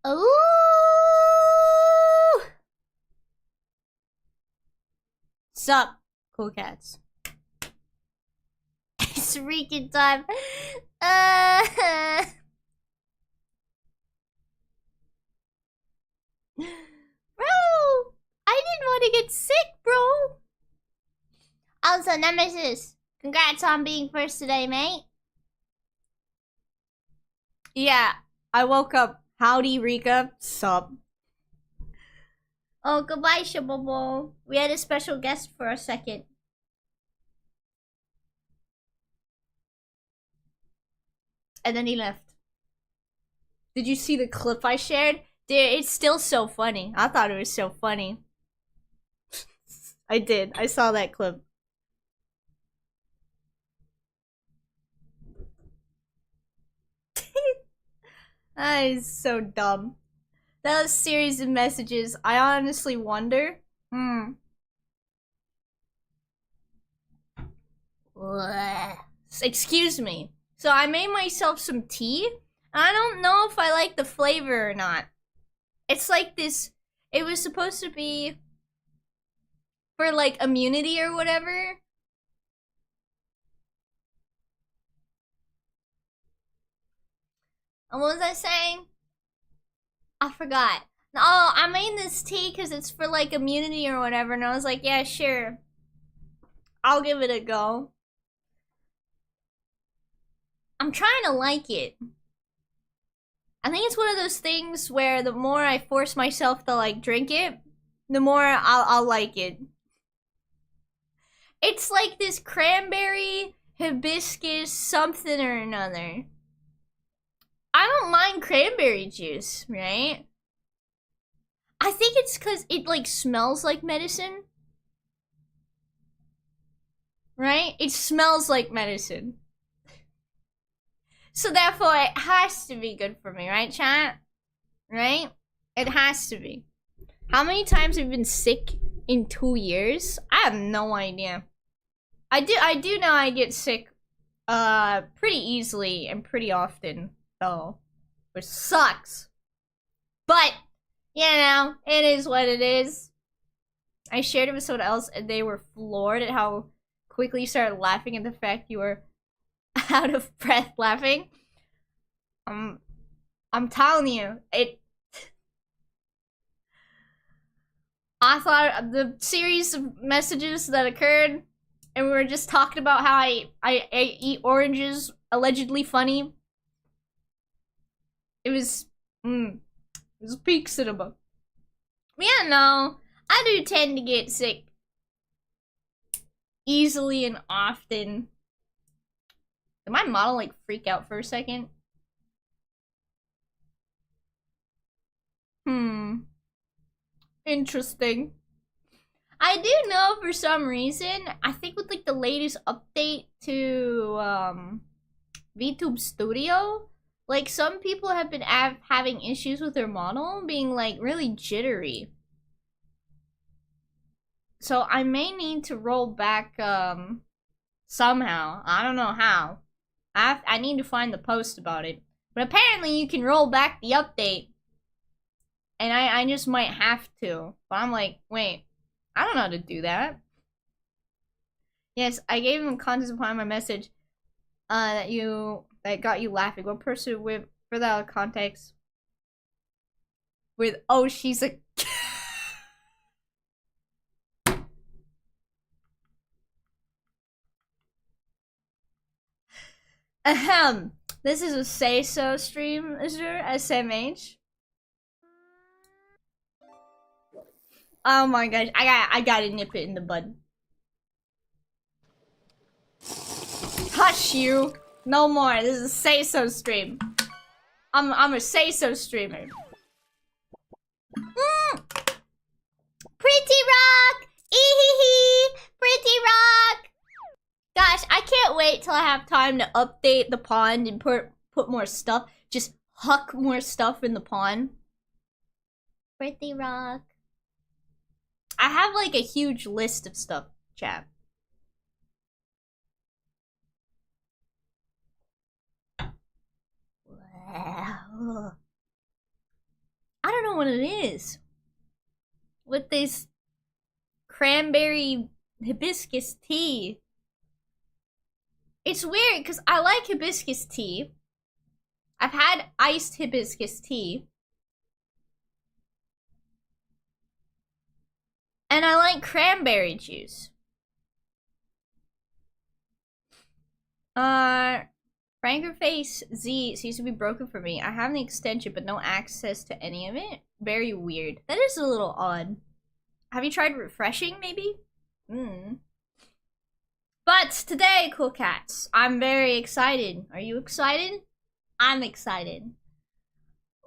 Ooh! Sup, cool cats. It's freaking time. Bro! I didn't want to get sick, bro! Also, Nemesis, congrats on being first today, mate. Yeah, I woke up. Howdy, Rika. Sup? Oh, goodbye, Shabobo. We had a special guest for a second. And then he left. Did you see the clip I shared? Dude, it's still so funny. I thought it was so funny. I did. I saw that clip. That is so dumb. That was a series of messages. I honestly wonder. Excuse me. So I made myself some tea. I don't know if I like the flavor or not. It's like this. It was supposed to be for like immunity or whatever. And what was I saying? I forgot. Oh, I made this tea because it's for like immunity or whatever. And I was like, yeah, sure. I'll give it a go. I'm trying to like it. I think it's one of those things where the more I force myself to like drink it, the more I'll like it. It's like this cranberry, hibiscus, something or another. I don't mind cranberry juice, right? I think it's because it like smells like medicine. Right? It smells like medicine. So therefore it has to be good for me, right, chat? Right? It has to be. How many times have you been sick in 2 years? I have no idea. I do know I get sick pretty easily and pretty often though, which sucks. But you know, it is what it is. I shared it with someone else and they were floored at how quickly you started laughing at the fact you were out of breath laughing. I'm telling you, I thought the series of messages that occurred, and we were just talking about how I eat oranges, allegedly funny. It was peak cinema. Yeah, no, I do tend to get sick easily and often. Did my model like freak out for a second? Interesting. I do know for some reason, I think with like the latest update to VTube Studio, like some people have been having issues with their model being like really jittery. So I may need to roll back somehow. I don't know how. I need to find the post about it. But apparently you can roll back the update. And I just might have to. But I'm like, wait, I don't know how to do that. Yes, I gave him context behind my message that got you laughing. What person with without context? With oh she's a ahem. This is a say so stream, is there? SMH. Oh my gosh, I gotta nip it in the bud. Hush you! No more. This is a say so stream. I'm a say so streamer. Pretty rock! Eehee! Pretty rock! Gosh, I can't wait till I have time to update the pond and put more stuff. Just huck more stuff in the pond. Pretty rock. I have like a huge list of stuff, chat. Wow. I don't know what it is. With this cranberry hibiscus tea. It's weird because I like hibiscus tea. I've had iced hibiscus tea. And I like cranberry juice. Frankerface Z seems to be broken for me. I have an extension but no access to any of it. Very weird. That is a little odd. Have you tried refreshing, maybe? But today, cool cats, I'm very excited. Are you excited? I'm excited.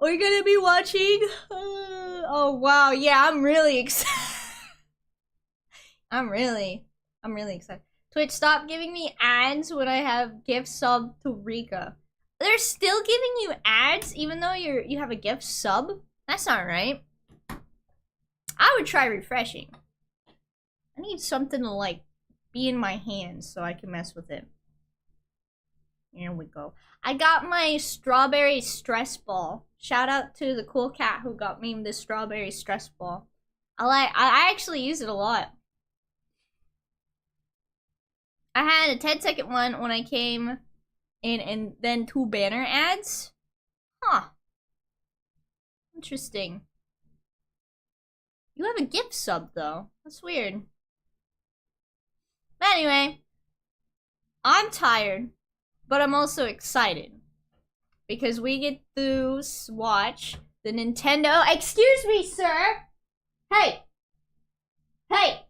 We're gonna be watching... oh, wow. Yeah, I'm really excited. I'm really excited. Twitch, stop giving me ads when I have gift sub to Rika. They're still giving you ads even though you have a gift sub? That's not right. I would try refreshing. I need something to like be in my hands so I can mess with it. Here we go. I got my strawberry stress ball. Shout out to the cool cat who got me this strawberry stress ball. I actually use it a lot. I had a 10-second one when I came in and then 2 banner ads. Huh. Interesting. You have a gift sub though. That's weird. But anyway, I'm tired, but I'm also excited because we get to watch the Nintendo. Excuse me, sir. Hey. Hey.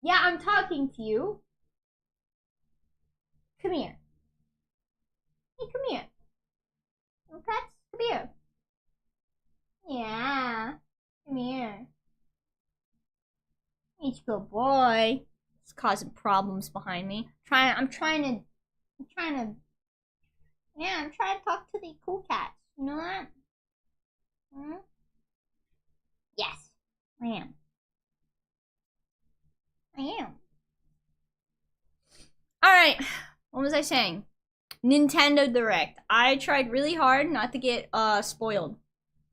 Yeah, I'm talking to you. Come here. Hey, come here. Okay, come here. Yeah. Come here. He's a good boy. It's causing problems behind me. I'm trying to talk to the cool cats. You know that? Hmm? Yes, I am. Alright, what was I saying? Nintendo Direct. I tried really hard not to get spoiled.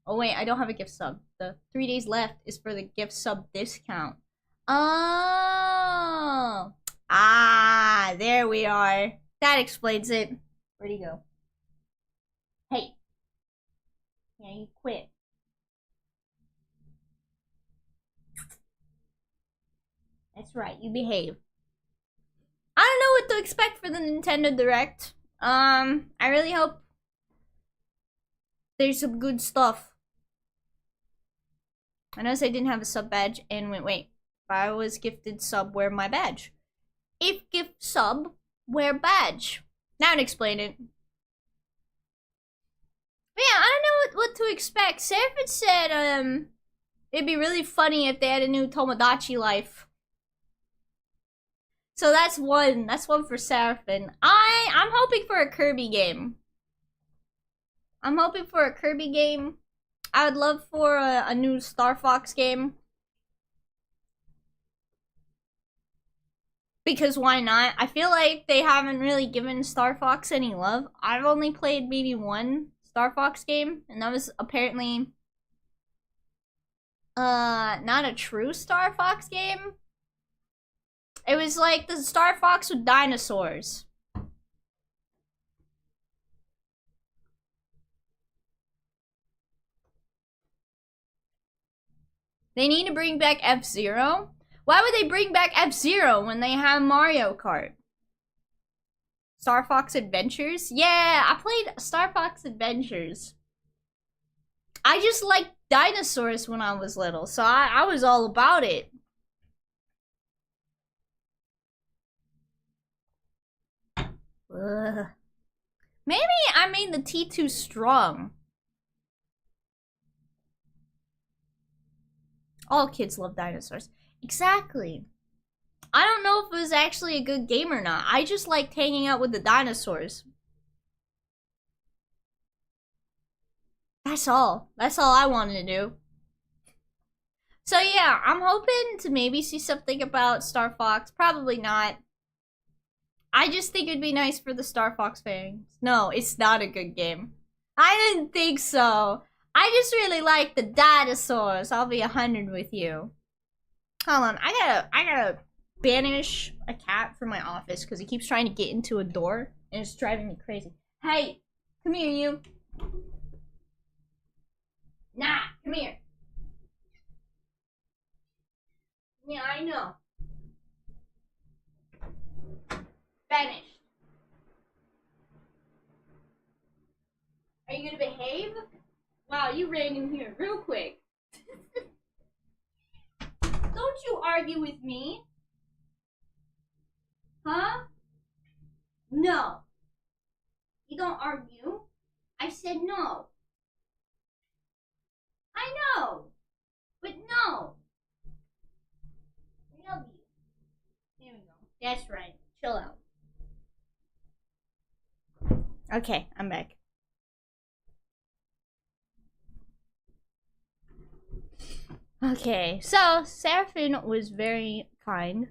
Oh wait, I don't have a gift sub. The 3 days left is for the gift sub discount. Oh. Ah, there we are. That explains it. Where'd he go? Hey. Yeah, you quit. That's right, you behave. I don't know what to expect for the Nintendo Direct. I really hope there's some good stuff. I noticed I didn't have a sub badge and wait. If I was gifted sub, wear my badge. If gift sub, wear badge. Now to explain it. But yeah, I don't know what to expect. Seraphim said, it'd be really funny if they had a new Tomodachi Life. So that's one for Seraphim. I'm hoping for a Kirby game. I would love for a new Star Fox game. Because why not? I feel like they haven't really given Star Fox any love. I've only played maybe one Star Fox game, and that was apparently not a true Star Fox game. It was like the Star Fox with dinosaurs. They need to bring back F-Zero. Why would they bring back F-Zero when they have Mario Kart? Star Fox Adventures? Yeah, I played Star Fox Adventures. I just liked dinosaurs when I was little, so I was all about it. Ugh. Maybe I made the tea too strong. All kids love dinosaurs. Exactly. I don't know if it was actually a good game or not. I just liked hanging out with the dinosaurs. That's all. That's all I wanted to do. So yeah, I'm hoping to maybe see something about Star Fox. Probably not. I just think it'd be nice for the Star Fox fans. No, it's not a good game. I didn't think so. I just really like the dinosaurs. I'll be 100 with you. Hold on, I gotta banish a cat from my office because he keeps trying to get into a door and it's driving me crazy. Hey, come here, you. Nah, come here. Yeah, I know. Banished. Are you gonna behave? Wow, you ran in here real quick. Don't you argue with me. Huh? No. You don't argue. I said no. I know. But no. I love you. There we go. That's right. Chill out. Okay, I'm back. Okay, so Seraphin was very kind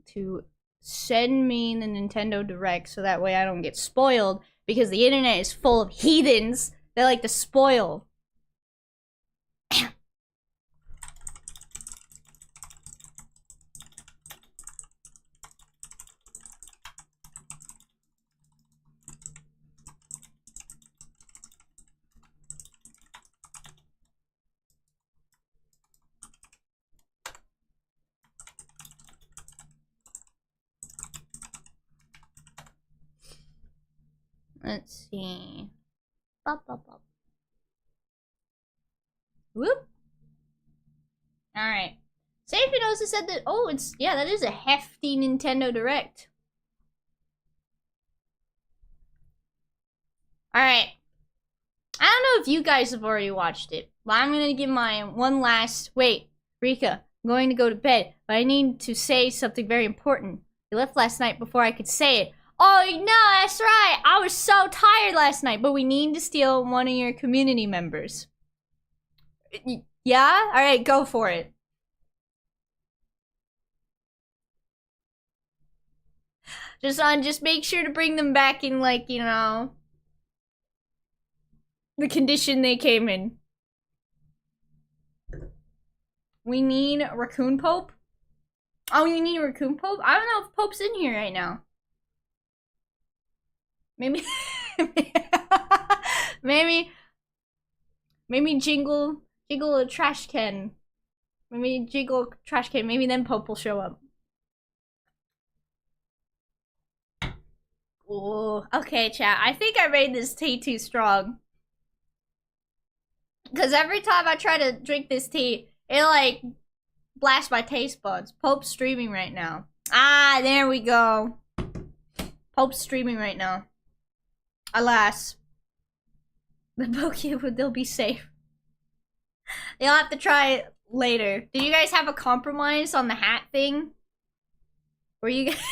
to send me the Nintendo Direct so that way I don't get spoiled because the internet is full of heathens that like to spoil. Let's see. Bop, bop, bop. Whoop. Alright. Safety also said that, oh, it's, yeah, that is a hefty Nintendo Direct. Alright. I don't know if you guys have already watched it, but I'm gonna give my one last, wait, Rika, I'm going to go to bed, but I need to say something very important. You left last night before I could say it. Oh, no, that's right. I was so tired last night, but we need to steal one of your community members. Yeah? Alright, go for it. Just make sure to bring them back in, like, you know, the condition they came in. We need a Raccoon Pope? Oh, you need a Raccoon Pope? I don't know if Pope's in here right now. Maybe maybe jingle a trash can. Maybe jiggle a trash can. Maybe then Pope will show up. Ooh, okay, chat. I think I made this tea too strong. Because every time I try to drink this tea, it like blasts my taste buds. Pope's streaming right now. Ah, there we go. Pope's streaming right now. Alas. The Pokemon, they'll be safe. You'll have to try it later. Did you guys have a compromise on the hat thing? Were you guys...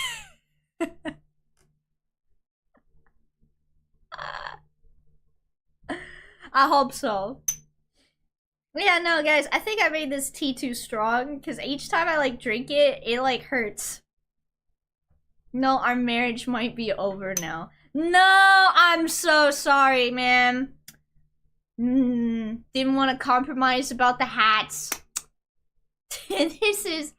I hope so. Yeah, no, guys, I think I made this tea too strong because each time I like drink it, it like hurts. No, our marriage might be over now. No, I'm so sorry, man. Didn't want to compromise about the hats. This is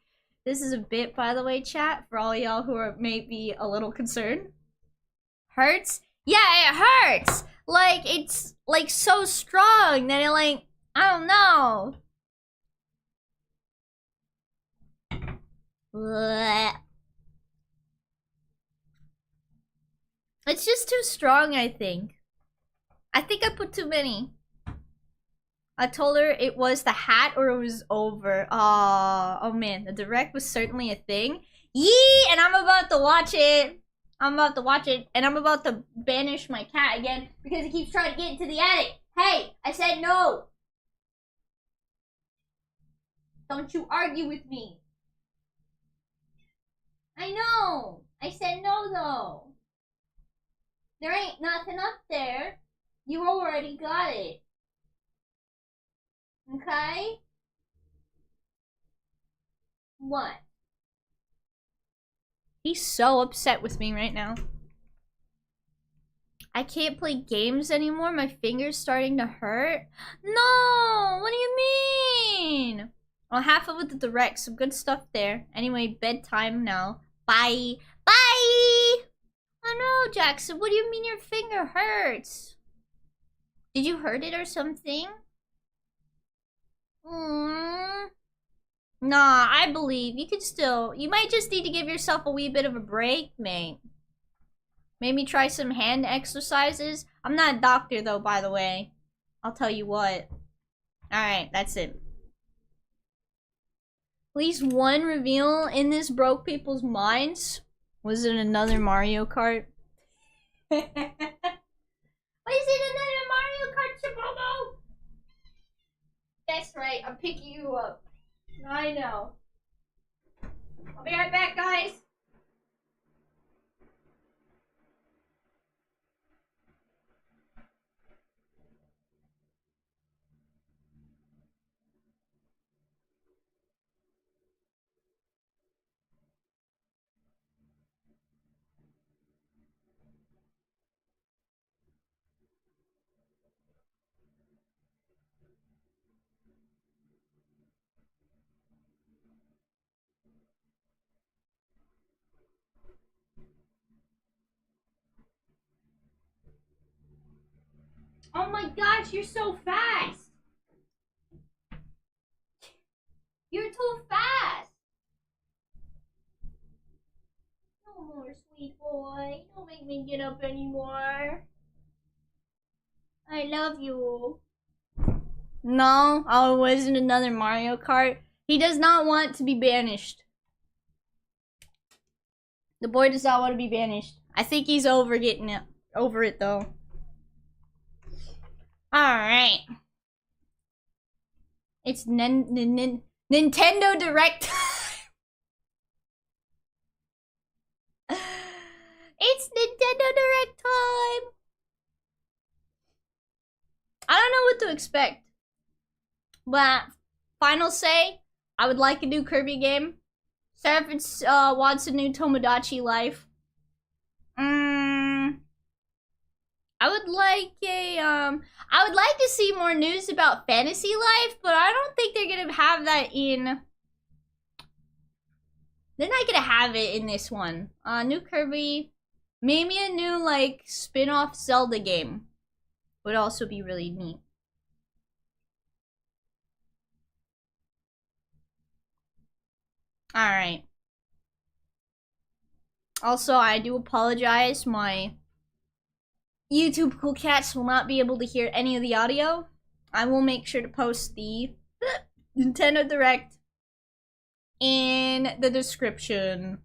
a bit, by the way, chat, for all y'all who are maybe a little concerned. Hurts? Yeah, it hurts. Like, it's like so strong that it like, I don't know. Blech. It's just too strong, I think. I think I put too many. I told her it was the hat or it was over. Oh man, the direct was certainly a thing. Yee! And I'm about to watch it. I'm about to watch it, and I'm about to banish my cat again because he keeps trying to get into the attic. Hey, I said no. Don't you argue with me. I know. I said no, though. There ain't nothing up there. You already got it. Okay? What? He's so upset with me right now. I can't play games anymore. My finger's starting to hurt. No! What do you mean? I'll half it with the direct. Some good stuff there. Anyway, bedtime now. Bye. Bye! Oh no, Jackson. What do you mean your finger hurts? Did you hurt it or something? Nah, I believe. You could still... You might just need to give yourself a wee bit of a break, mate. Maybe try some hand exercises. I'm not a doctor, though, by the way. I'll tell you what. Alright, that's it. At least one reveal in this broke people's minds. Was it another Mario Kart? Was it another Mario Kart, Chipomo? That's right, I'm picking you up. I know. I'll be right back, guys. Oh my gosh, you're so fast! You're too fast! No more, sweet boy. Don't make me get up anymore. I love you. No, oh, it wasn't another Mario Kart. He does not want to be banished. The boy does not want to be banished. I think he's over it though. Alright. It's Nintendo Direct. It's Nintendo Direct time. I don't know what to expect. But final say, I would like a new Kirby game. Seraph wants a new Tomodachi Life. I would like to see more news about Fantasy Life, but I don't think they're gonna have that in. They're not gonna have it in this one. New Kirby, maybe a new like spin-off Zelda game would also be really neat. Alright. Also, I do apologize. My YouTube cool cats will not be able to hear any of the audio. I will make sure to post the Nintendo Direct in the description.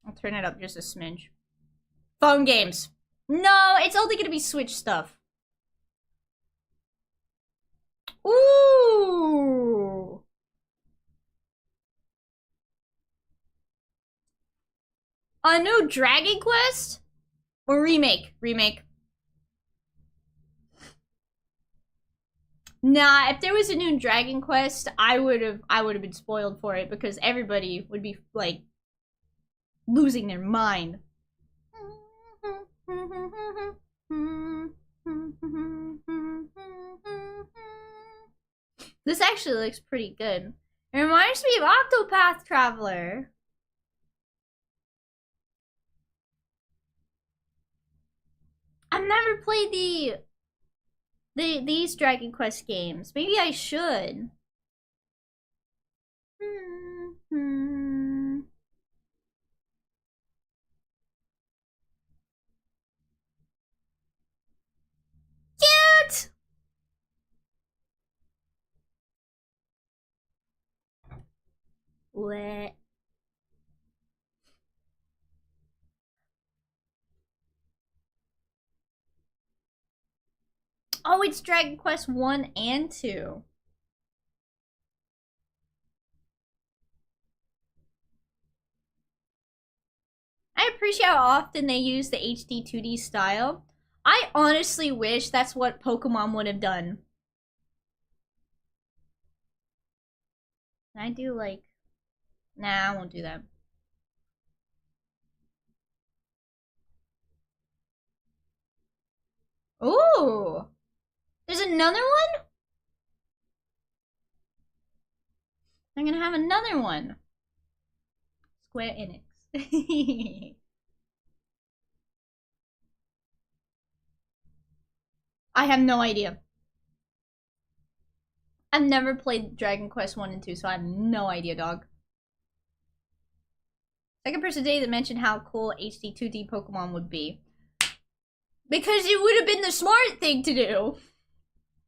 I'll turn it up just a smidge. Phone games. No, it's only gonna be Switch stuff. Ooh. A new Dragon Quest? Or remake? Remake. Nah, if there was a new Dragon Quest, I would have been spoiled for it because everybody would be like losing their mind. This actually looks pretty good. It reminds me of Octopath Traveler. I've never played these Dragon Quest games. Maybe I should. Cute! What? Oh, it's Dragon Quest 1 and 2. I appreciate how often they use the HD 2D style. I honestly wish that's what Pokemon would have done. Can I do like... Nah, I won't do that. Ooh! There's another one? I'm gonna have another one. Square Enix. I have no idea. I've never played Dragon Quest 1 and 2, so I have no idea, dog. Second person today that mentioned how cool HD 2D Pokemon would be. Because it would have been the smart thing to do.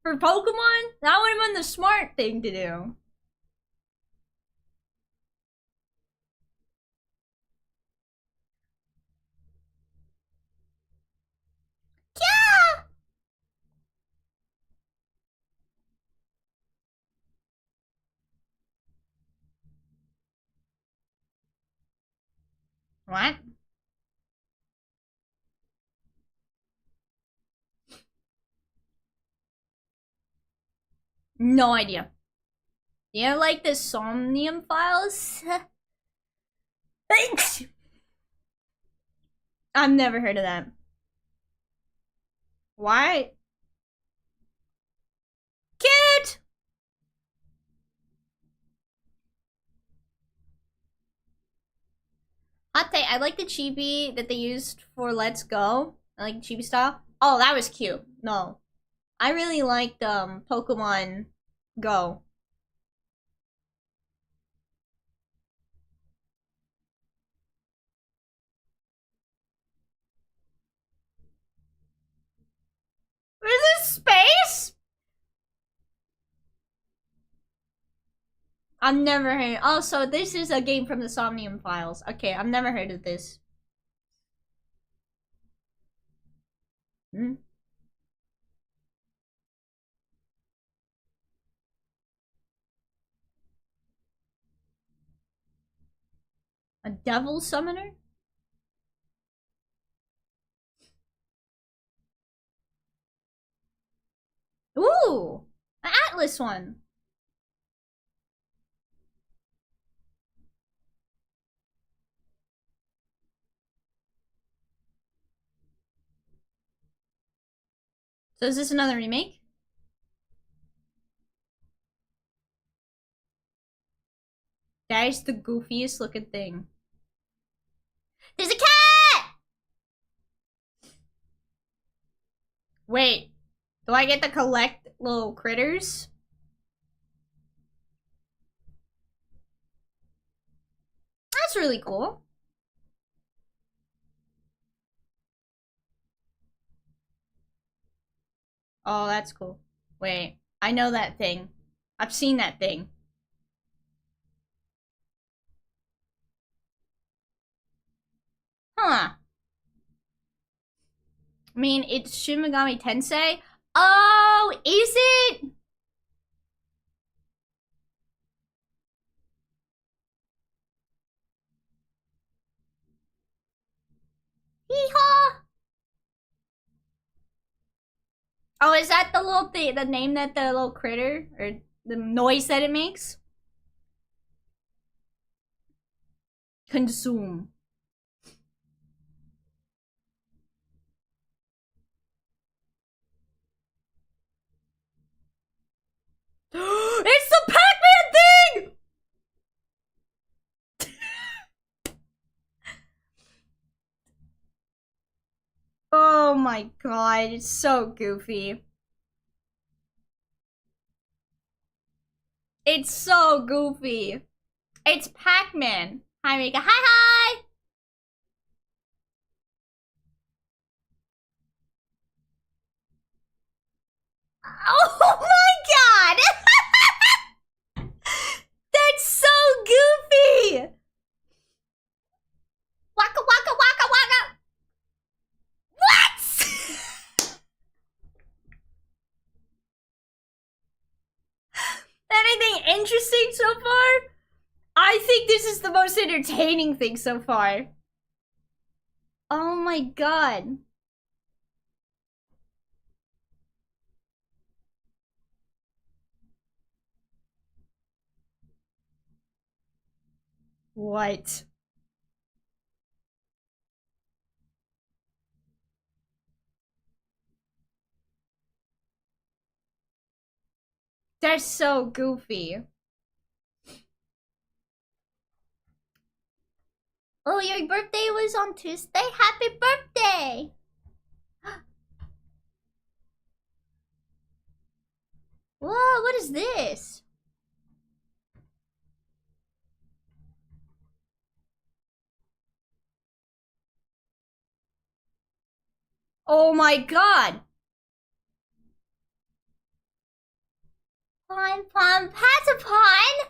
For Pokemon, that would have been the smart thing to do. Yeah! What? No idea. Yeah, like the Somnium Files? I've never heard of that. Why? Cute! Hot take, I like the chibi that they used for Let's Go. I like chibi style. Oh, that was cute. No. I really liked Pokemon Go. Is this space? I've never heard. Oh, so this is a game from the Somnium Files. Okay, I've never heard of this. Hmm? A devil summoner? Ooh! An Atlas one. So is this another remake? That is the goofiest looking thing. There's a cat! Wait, do I get to collect little critters? That's really cool. Oh, that's cool. Wait, I know that thing. I've seen that thing. Huh. I mean, it's Shin Megami Tensei. Oh, is it? Hee-haw! Oh, is that the little thing, the name that the little critter, or the noise that it makes? Consume. It's the Pac-Man thing! Oh my god, it's so goofy. It's so goofy. It's Pac-Man. Hi, Mika. Hi, hi! Oh my god! That's so goofy! Waka waka waka waka! What? Anything interesting so far? I think this is the most entertaining thing so far. Oh my god. What? They're so goofy. Oh, your birthday was on Tuesday? Happy birthday! Whoa, what is this? Oh my god! Pon Pon Patapon?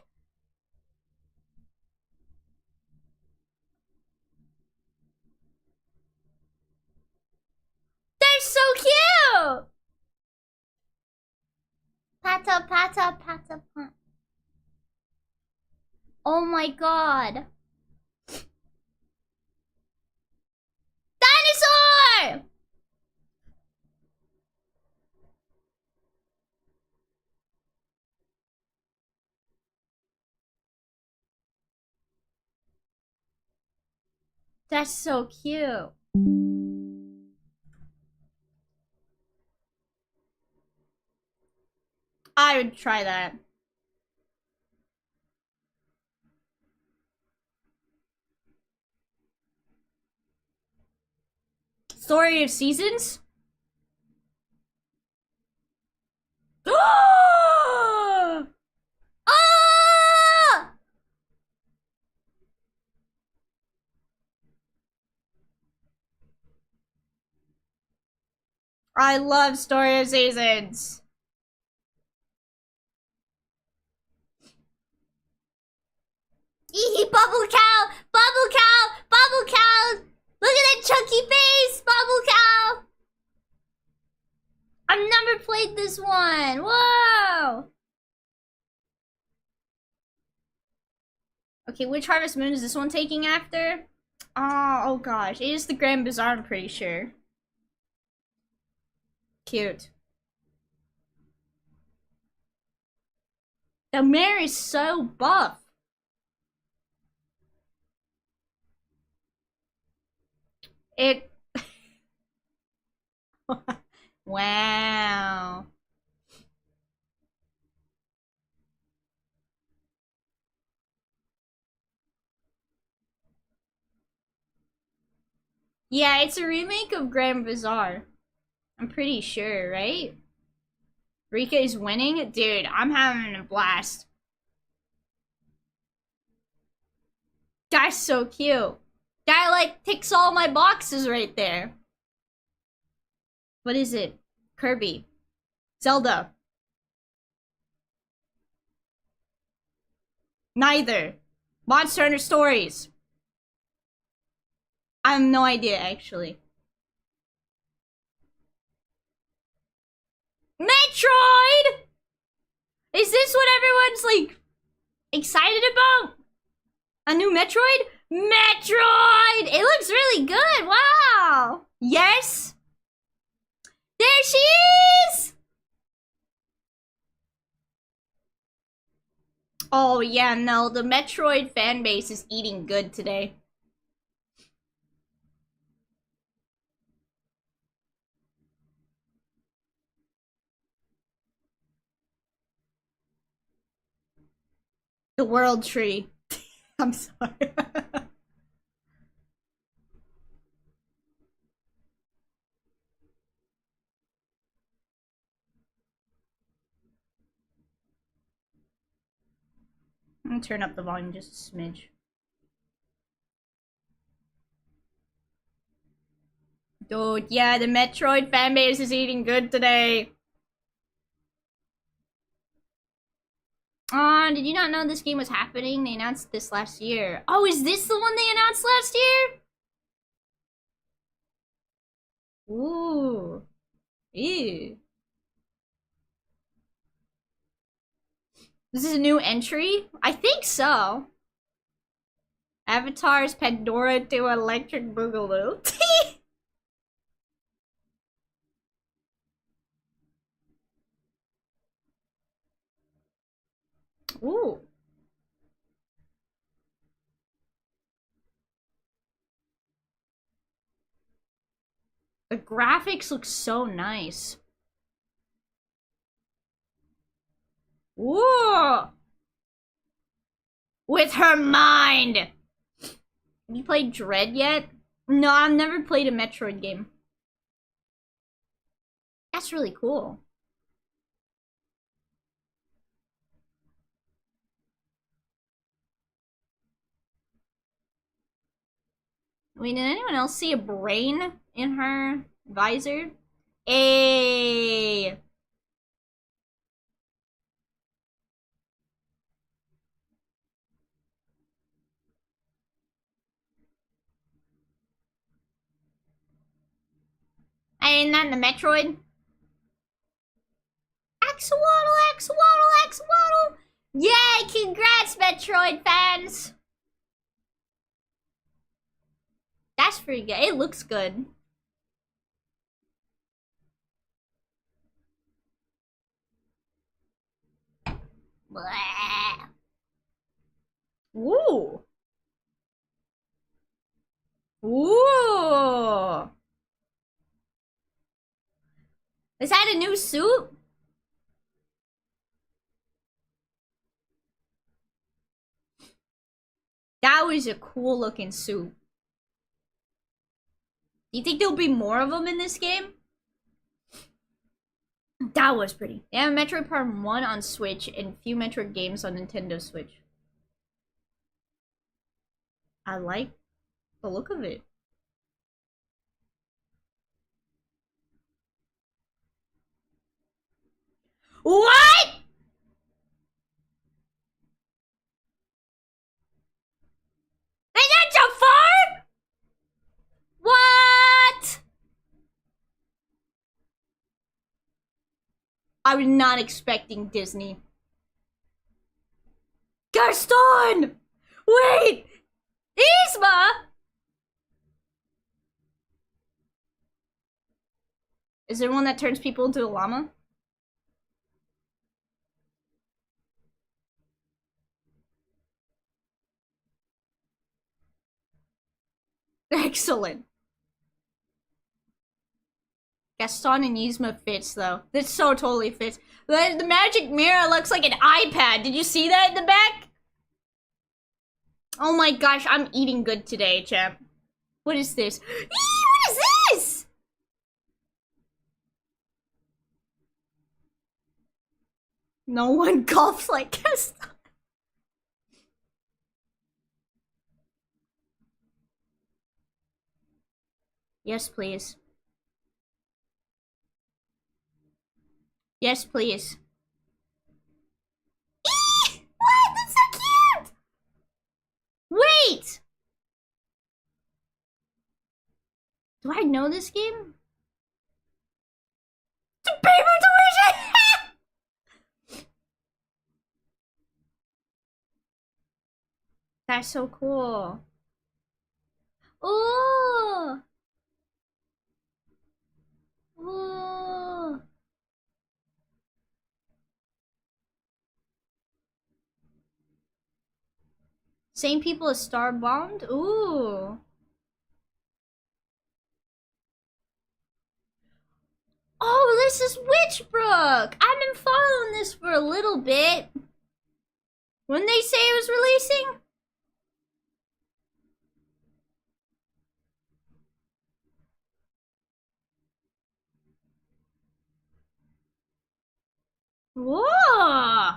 They're so cute! Patapon. Oh my god. Dinosaur! That's so cute. I would try that. Story of Seasons? Ah! I love Story of Seasons. Bubble cow! Bubble cow! Bubble cow! Look at that chunky face! Bubble cow! I've never played this one. Whoa! Okay, which Harvest Moon is this one taking after? Oh gosh. It is the Grand Bazaar, I'm pretty sure. Cute. The mare is so buff. It... Wow. Yeah, it's a remake of Grand Bazaar. I'm pretty sure, right? Rika is winning? Dude, I'm having a blast. That's so cute. That, like, ticks all my boxes right there. What is it? Kirby. Zelda. Neither. Monster Hunter Stories. I have no idea, actually. Metroid! Is this what everyone's, like, excited about? A new Metroid? Metroid! It looks really good, wow! Yes? There she is! Oh yeah, no, the Metroid fan base is eating good today. The World Tree. I'm sorry. I'm gonna turn up the volume just a smidge. Dude, yeah, the Metroid fanbase is eating good today. Did you not know this game was happening? They announced this last year. Oh, is this the one they announced last year? Ooh. Ew. This is a new entry? I think so. Avatar's Pandora to Electric Boogaloo. Ooh. The graphics look so nice. Whoa! With her mind! Have you played Dread yet? No, I've never played a Metroid game. That's really cool. Wait, did anyone else see a brain in her visor? Ayy! Ain't that in the Metroid? Axolotl, axolotl, axolotl! Yay! Congrats, Metroid fans! That's pretty good. It looks good. Blah. Ooh. Ooh. Is that a new suit? That was a cool looking suit. Do you think there'll be more of them in this game? That was pretty. They have Metroid Prime 1 on Switch and few Metroid games on Nintendo Switch. I like the look of it. What? They got so far? What? I was not expecting Disney. Gaston! Wait! Yzma! Is there one that turns people into a llama? Excellent. Gaston and Yzma fits, though. This so totally fits. The magic mirror looks like an iPad. Did you see that in the back? Oh my gosh, I'm eating good today, champ. What is this? Eee, what is this? No one golfs like Gaston. Yes, please. Yes, please. Eee! What? That's so cute! Wait! Do I know this game? The paper tuition! That's so cool. Ooh! Ooh! Same people as Star Bound? Ooh. Oh, this is Witchbrook! I've been following this for a little bit. When they say it was releasing? Whoa!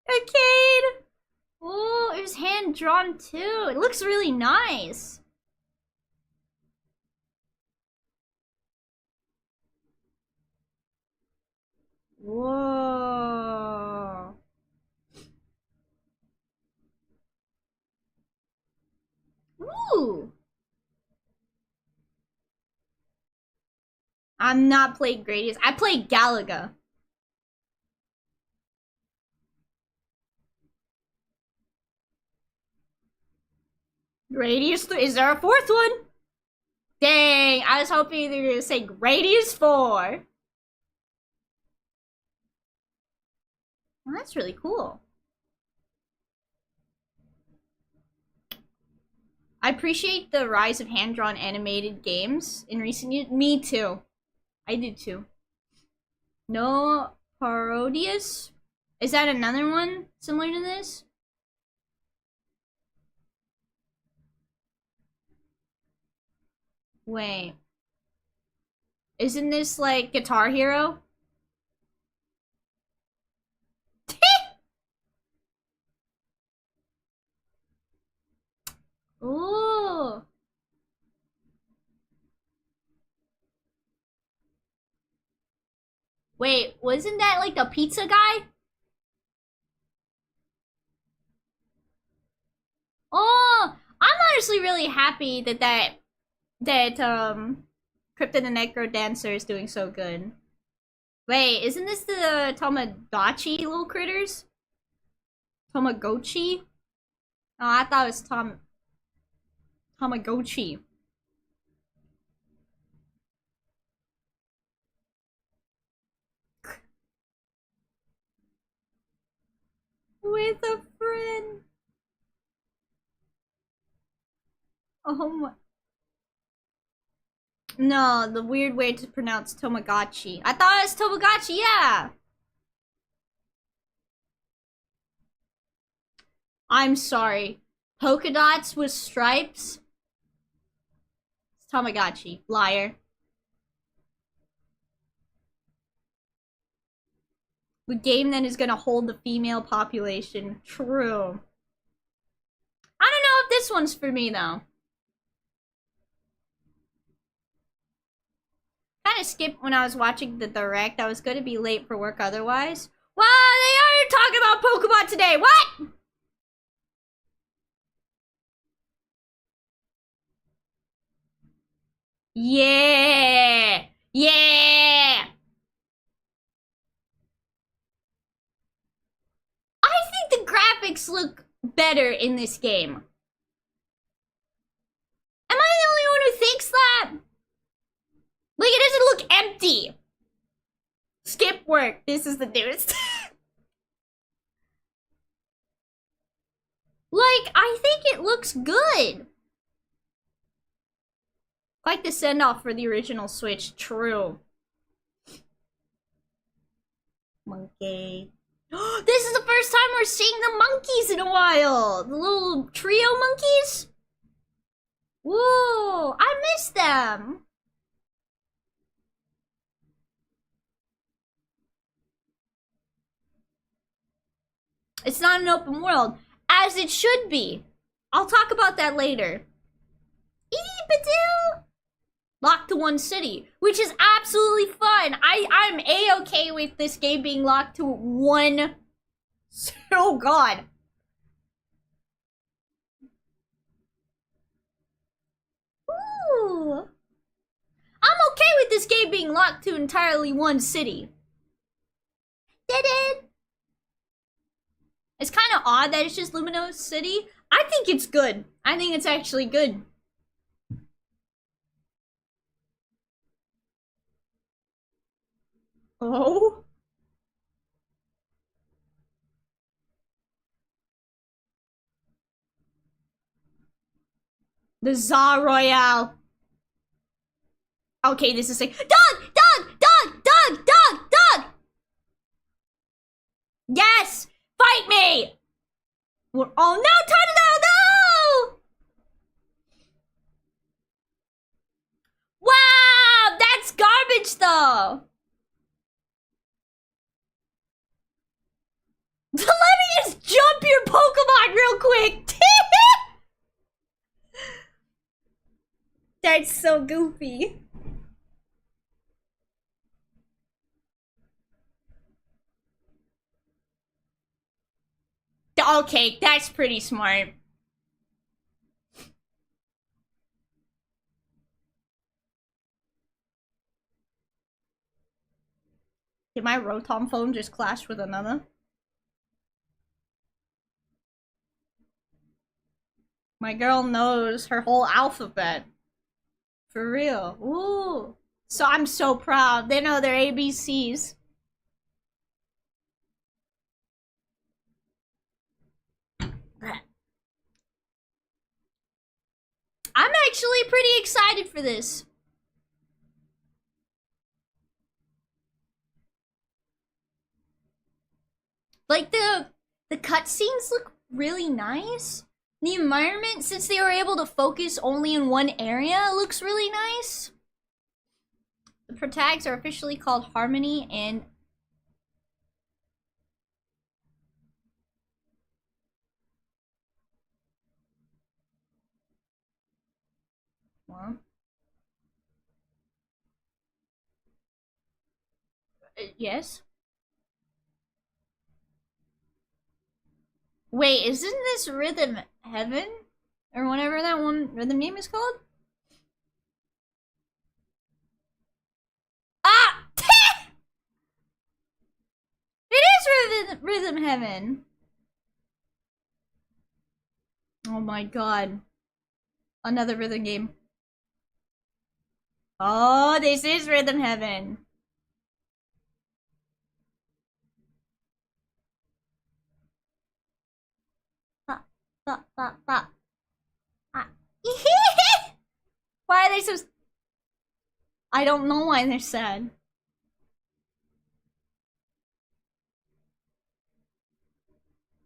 Arcade! Oh, it was hand drawn too. It looks really nice. Whoa. Ooh. I'm not playing Gradius. I played Galaga. Gradius 3. Is there a fourth one? Dang, I was hoping they were gonna say Gradius 4. Well, that's really cool. I appreciate the rise of hand-drawn animated games in recent years. Me too. I did too. No Parodius? Is that another one similar to this? Wait. Isn't this like Guitar Hero? Ooh. Wait, wasn't that like the pizza guy? Oh, I'm honestly really happy that Cryptid the Necro Dancer is doing so good. Wait, isn't this the Tamagotchi little critters? Tamagotchi? Oh, I thought it was Tamagotchi. With a friend. Oh my. No, the weird way to pronounce Tamagotchi. I thought it was Tamagotchi, yeah! I'm sorry. Polka dots with stripes? It's Tamagotchi. Liar. The game that is gonna hold the female population. True. I don't know if this one's for me, though. Kind of skipped when I was watching the direct. I was gonna be late for work otherwise. Wow, they are talking about Pokemon today. What? Yeah. Yeah. I think the graphics look better in this game. Am I the only one who thinks that? Like, it doesn't look empty. Skip work. This is the newest. Like, I think it looks good. Like the send-off for the original Switch. True. Monkey. This is the first time we're seeing the monkeys in a while. The little trio monkeys. Whoa, I miss them. It's not an open world, as it should be. I'll talk about that later. Locked to one city, which is absolutely fun. I'm a-okay with this game being locked to one. Oh god. Ooh. I'm okay with this game being locked to entirely one city. Did it? It's kind of odd that it's just Lumino's City. I think it's good. I think it's actually good. Oh? The Za Royale. Okay, this is like dog, dog, dog, dog, dog, dog. Yes, fight me. Oh no, no, no! Wow, that's garbage though. Let me just jump your Pokemon real quick. That's so goofy. Okay, that's pretty smart. Did my Rotom phone just clash with another? My girl knows her whole alphabet. For real. Ooh. So I'm so proud. They know their ABCs. actually pretty excited for this. Like the cutscenes look really nice. The environment, since they were able to focus only in one area, looks really nice. The protags are officially called Harmony and... What? Yes? Wait, isn't this Rhythm Heaven? Or whatever that one rhythm name is called? Ah! It is Rhythm Heaven! Oh my god. Another rhythm game. Oh, this is Rhythm Heaven. Ba, ba, ba, ba. Ah. Why are they so... I don't know why they're sad.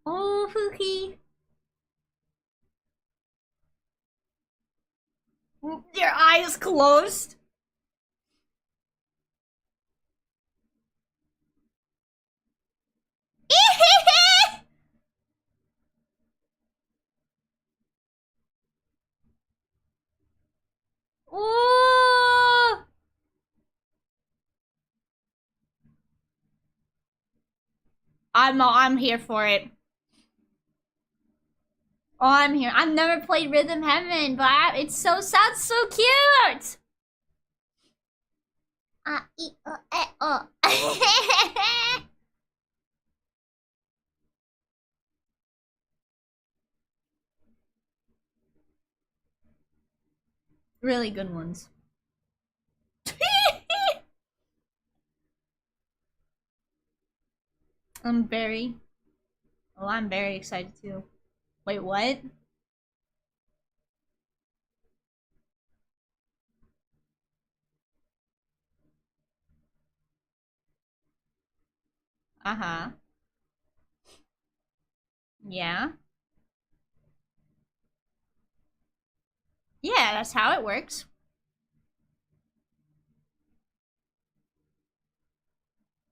Oh, Fuki. Their eyes closed. Ooh. I'm here for it. Oh, I'm here. I've never played Rhythm Heaven, but it sounds so cute. Really good ones. I'm very excited too. Wait, what? Uh-huh. Yeah. Yeah, that's how it works.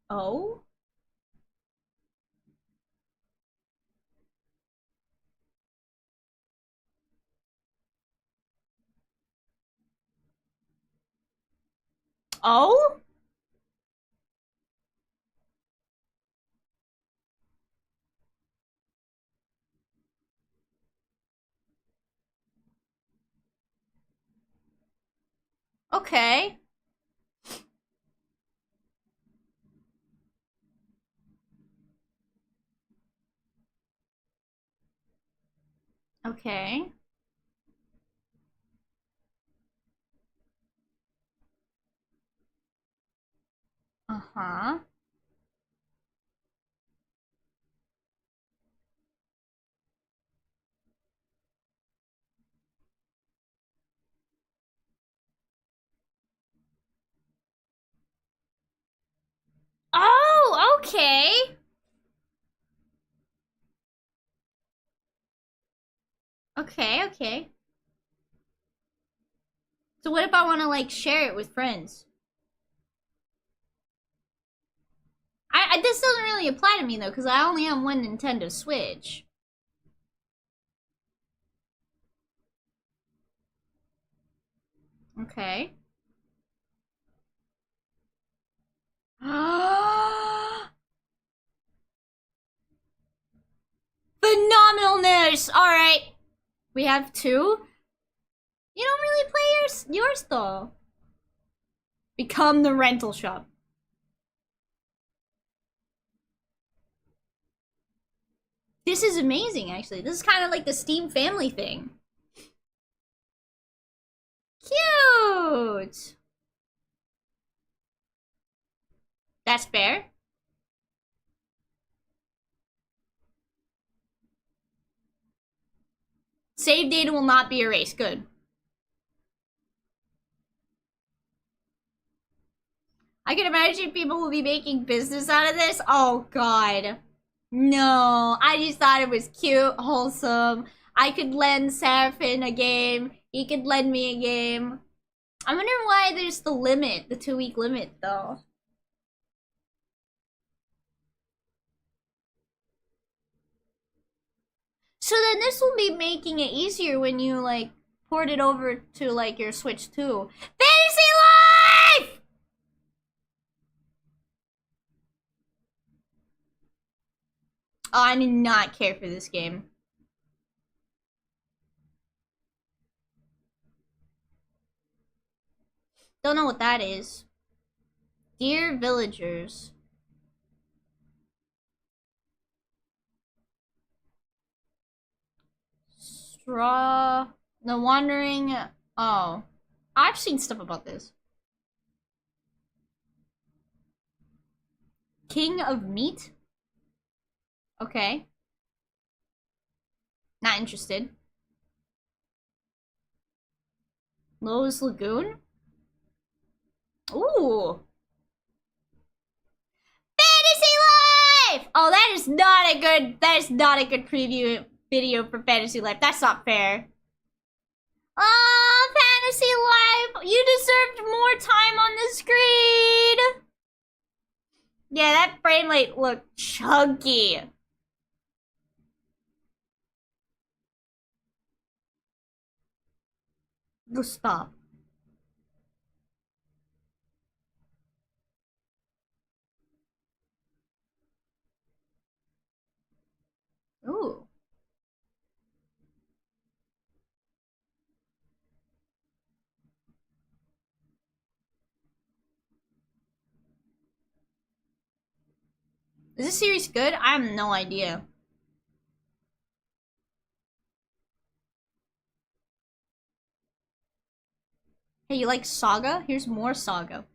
Oh? Oh? Okay. Okay. Uh-huh. Oh, okay. Okay, okay. So what if I want to, like, share it with friends? This doesn't really apply to me, though, because I only have one Nintendo Switch. Okay. Phenomenalness! Alright. We have two. You don't really play yours though. Become the rental shop. This is amazing, actually. This is kind of like the Steam family thing. Cute! That's fair. Save data will not be erased. Good. I can imagine people will be making business out of this. Oh god. No, I just thought it was cute, wholesome. I could lend Seraphin a game. He could lend me a game. I wonder why there's the limit, the 2-week limit, though. So then this will be making it easier when you, like, port it over to, like, your Switch 2. Fantasy Life! Oh, I do not care for this game. Don't know what that is. Dear Villagers. Straw... The Wandering... Oh. I've seen stuff about this. King of Meat? Okay. Not interested. Lowe's Lagoon? Ooh. Fantasy Life! Oh, that is not a good preview video for Fantasy Life. That's not fair. Oh, Fantasy Life! You deserved more time on the screen! Yeah, that frame rate looked chunky. Go stop. Ooh. Is this series good? I have no idea. Hey, you like Saga? Here's more Saga.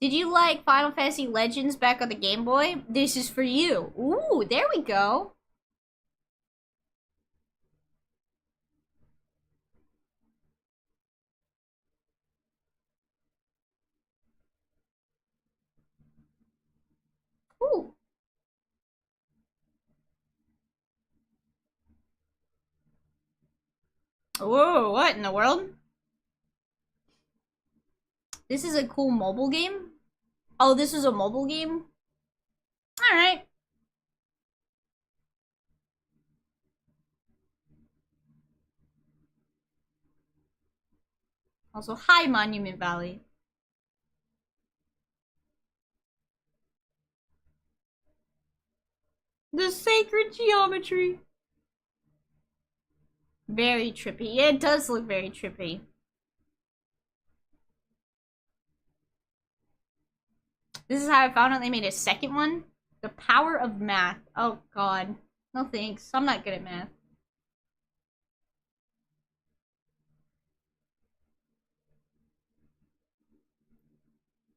Did you like Final Fantasy Legends back on the Game Boy? This is for you. Ooh, there we go. Ooh. Whoa, what in the world? This is a cool mobile game? Oh, this is a mobile game? Alright. Also, hi, Monument Valley. The sacred geometry. Very trippy. Yeah, it does look very trippy. This is how I found out they made a second one. The Power of Math. Oh, God. No thanks. I'm not good at math.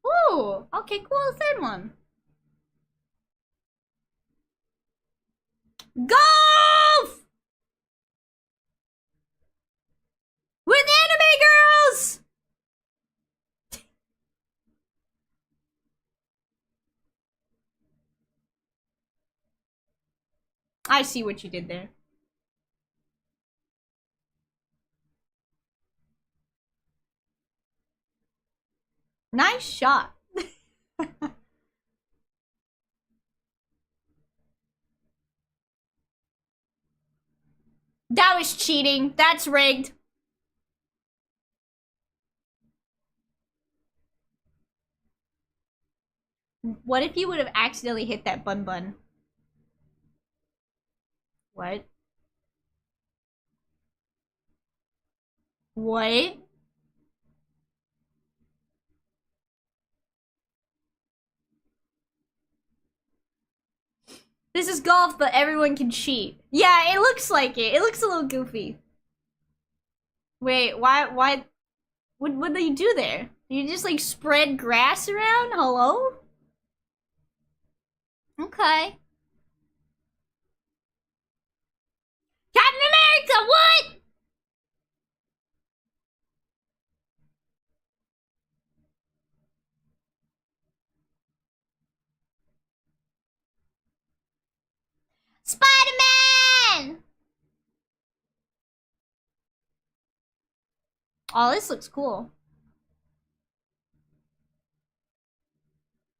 Ooh, okay, cool. Third one. Golf! With anime girls! I see what you did there. Nice shot. That was cheating. That's rigged. What if you would have accidentally hit that bun bun? What? What? This is golf, but everyone can cheat. Yeah, it looks like it. It looks a little goofy. Wait, why? What did you do there? You just like spread grass around? Hello? Okay. Captain America, what? Spider-Man! Oh, this looks cool.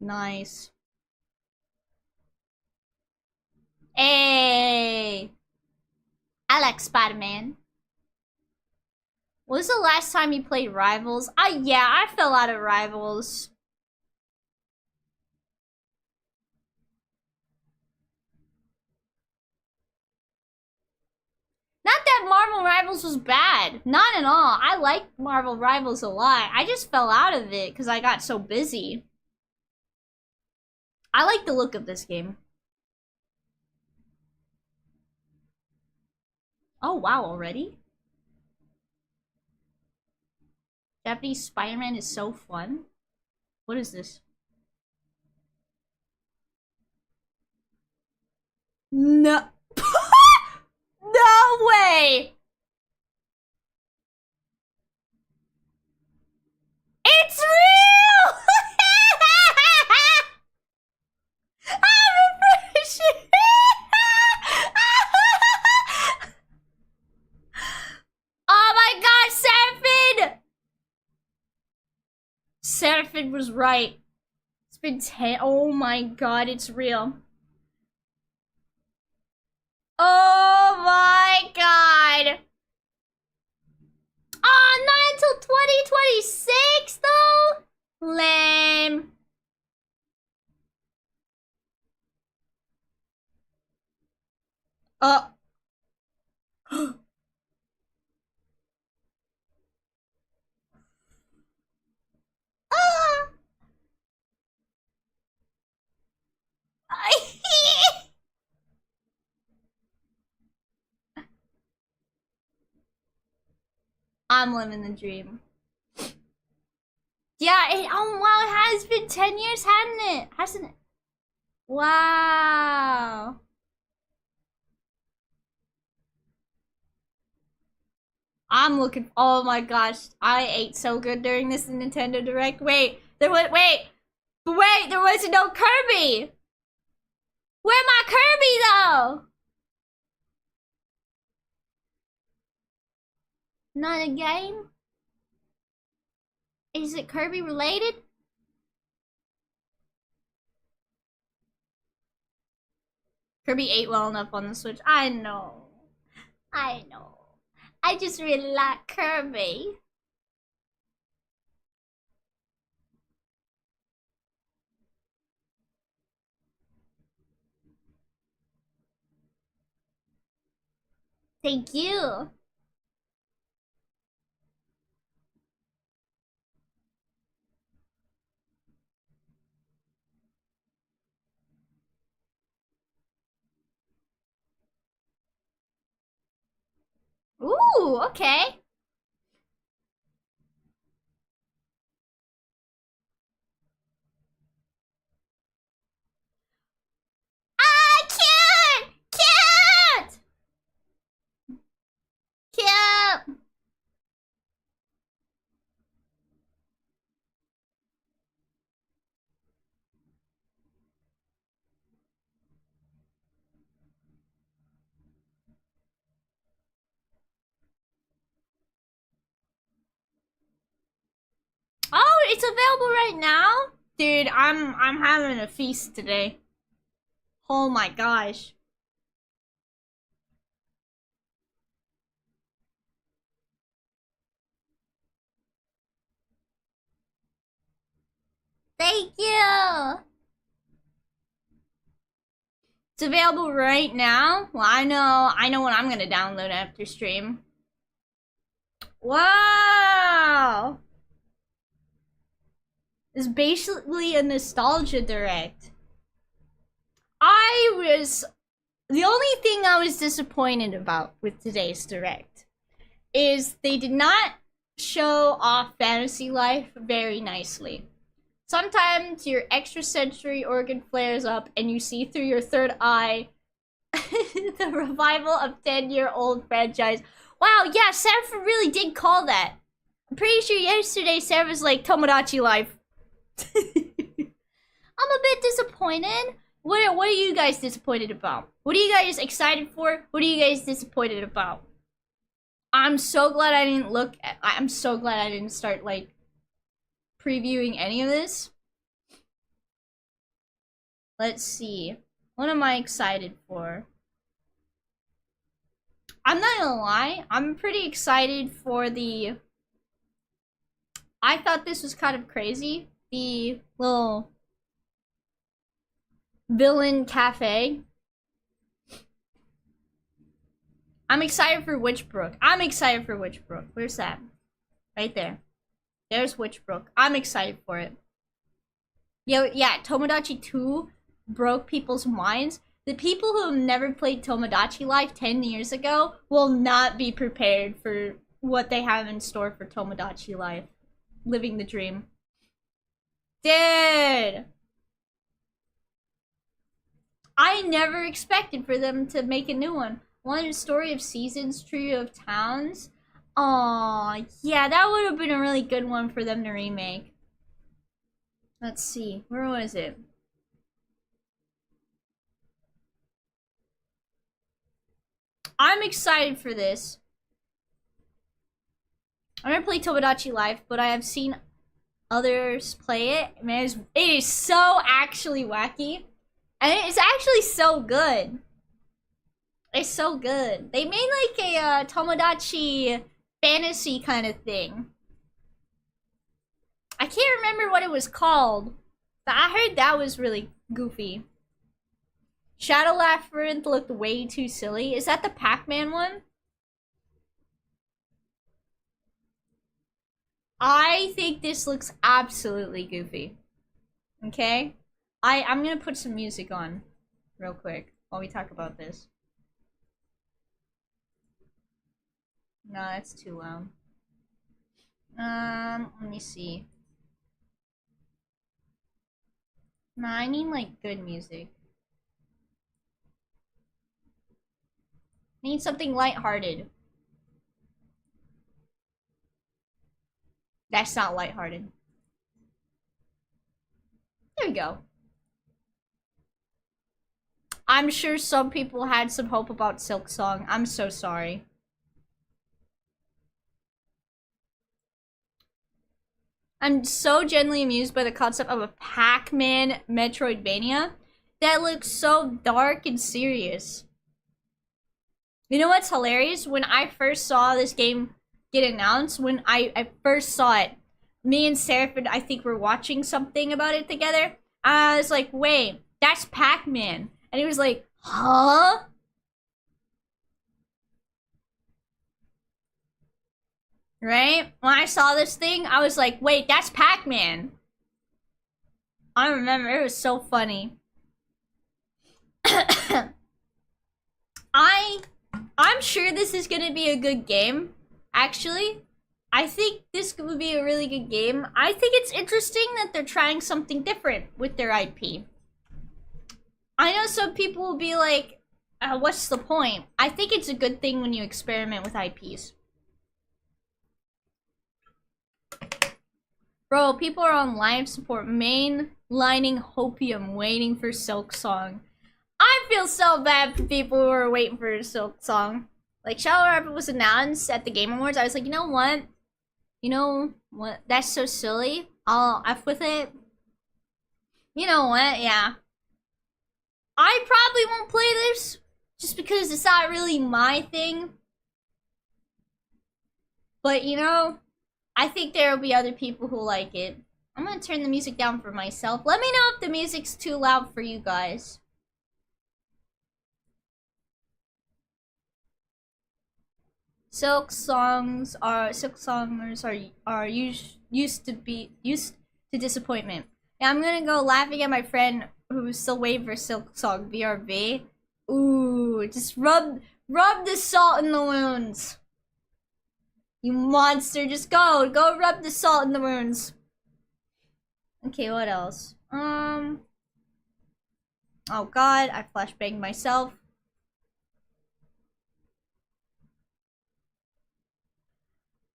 Nice. Hey! I like Spider-Man. When was the last time you played Rivals? Yeah, I fell out of Rivals. Not that Marvel Rivals was bad. Not at all. I liked Marvel Rivals a lot. I just fell out of it because I got so busy. I like the look of this game. Oh, wow, already? Japanese Spider-Man is so fun. What is this? No. No way! It's real! I'm refreshing! Oh my god, Seraphin! Seraphin was right. It's been 10. Oh my god, it's real. Oh my god. Oh, not until 2026 though? Lame. Oh. Ah. I'm living the dream. Yeah, oh wow, it has been 10 years, hasn't it? Wow. I'm looking, oh my gosh, I ate so good during this Nintendo Direct. Wait, there was no Kirby! Where my Kirby though? Not a game? Is it Kirby related? Kirby ate well enough on the Switch. I know. I know. I just really like Kirby. Thank you. Ooh, okay. Ah, cute! Cute! Cute! Oh, it's available right now? Dude, I'm having a feast today. Oh my gosh. Thank you. It's available right now? Well, I know what I'm gonna download after stream. Wow. It's basically a nostalgia direct. The only thing I was disappointed about with today's direct is they did not show off fantasy life very nicely. Sometimes your extrasensory organ flares up and you see through your third eye. The revival of 10-year-old franchise. Wow, yeah, Sam really did call that. I'm pretty sure yesterday Sam was like, Tomodachi Life. I'm a bit disappointed. What are you guys disappointed about? What are you guys excited for? What are you guys disappointed about? I'm so glad I didn't I'm so glad I didn't start, like, previewing any of this. Let's see. What am I excited for? I'm not gonna lie. I'm pretty excited for the... I thought this was kind of crazy. The little villain cafe. I'm excited for Witchbrook. Where's that? Right there. There's Witchbrook. I'm excited for it. Yeah, Tomodachi 2 broke people's minds. The people who have never played Tomodachi Life 10 years ago will not be prepared for what they have in store for Tomodachi Life. Living the dream. Dude! I never expected for them to make a new one. One Story of Seasons, Trio of Towns. Aw, yeah, that would have been a really good one for them to remake. Let's see, where was it? I'm excited for this. I never played Tomodachi Life, but I have seen others play it. Man, it is so actually wacky. And it's actually so good. It's so good. They made like a Tomodachi fantasy kind of thing. I can't remember what it was called, but I heard that was really goofy. Shadow Labyrinth looked way too silly. Is that the Pac-Man one? I think this looks absolutely goofy. Okay? I'm gonna put some music on real quick while we talk about this. No, that's too loud. Let me see. No, I need like good music. I need something lighthearted. That's not lighthearted. There we go. I'm sure some people had some hope about Silk Song. I'm so sorry. I'm so genuinely amused by the concept of a Pac-Man Metroidvania that looks so dark and serious. You know what's hilarious? When I first saw this game get announced, when I first saw it, me and Seraphin, I think, were watching something about it together. I was like, wait, that's Pac-Man. And he was like, huh? Right? When I saw this thing, I was like, wait, that's Pac-Man. I remember, it was so funny. I'm sure this is gonna be a good game, actually. I think this would be a really good game. I think it's interesting that they're trying something different with their IP. I know some people will be like, what's the point? I think it's a good thing when you experiment with IPs. Bro, people are on live support mainlining Hopium, waiting for Silk Song. I feel so bad for people who are waiting for Silk Song. Like, Shadow Rabbit was announced at the Game Awards. I was like, you know what? You know what? That's so silly. I'll F with it. You know what? Yeah. I probably won't play this just because it's not really my thing. But, you know, I think there will be other people who like it. I'm gonna turn the music down for myself. Let me know if the music's too loud for you guys. Silk songers are used to disappointment. Yeah, I'm gonna go laughing at my friend who's still waiting for Silk Song BRB. Ooh, just rub the salt in the wounds. You monster, just go. Go rub the salt in the wounds. Okay, what else? Oh god, I flashbanged myself.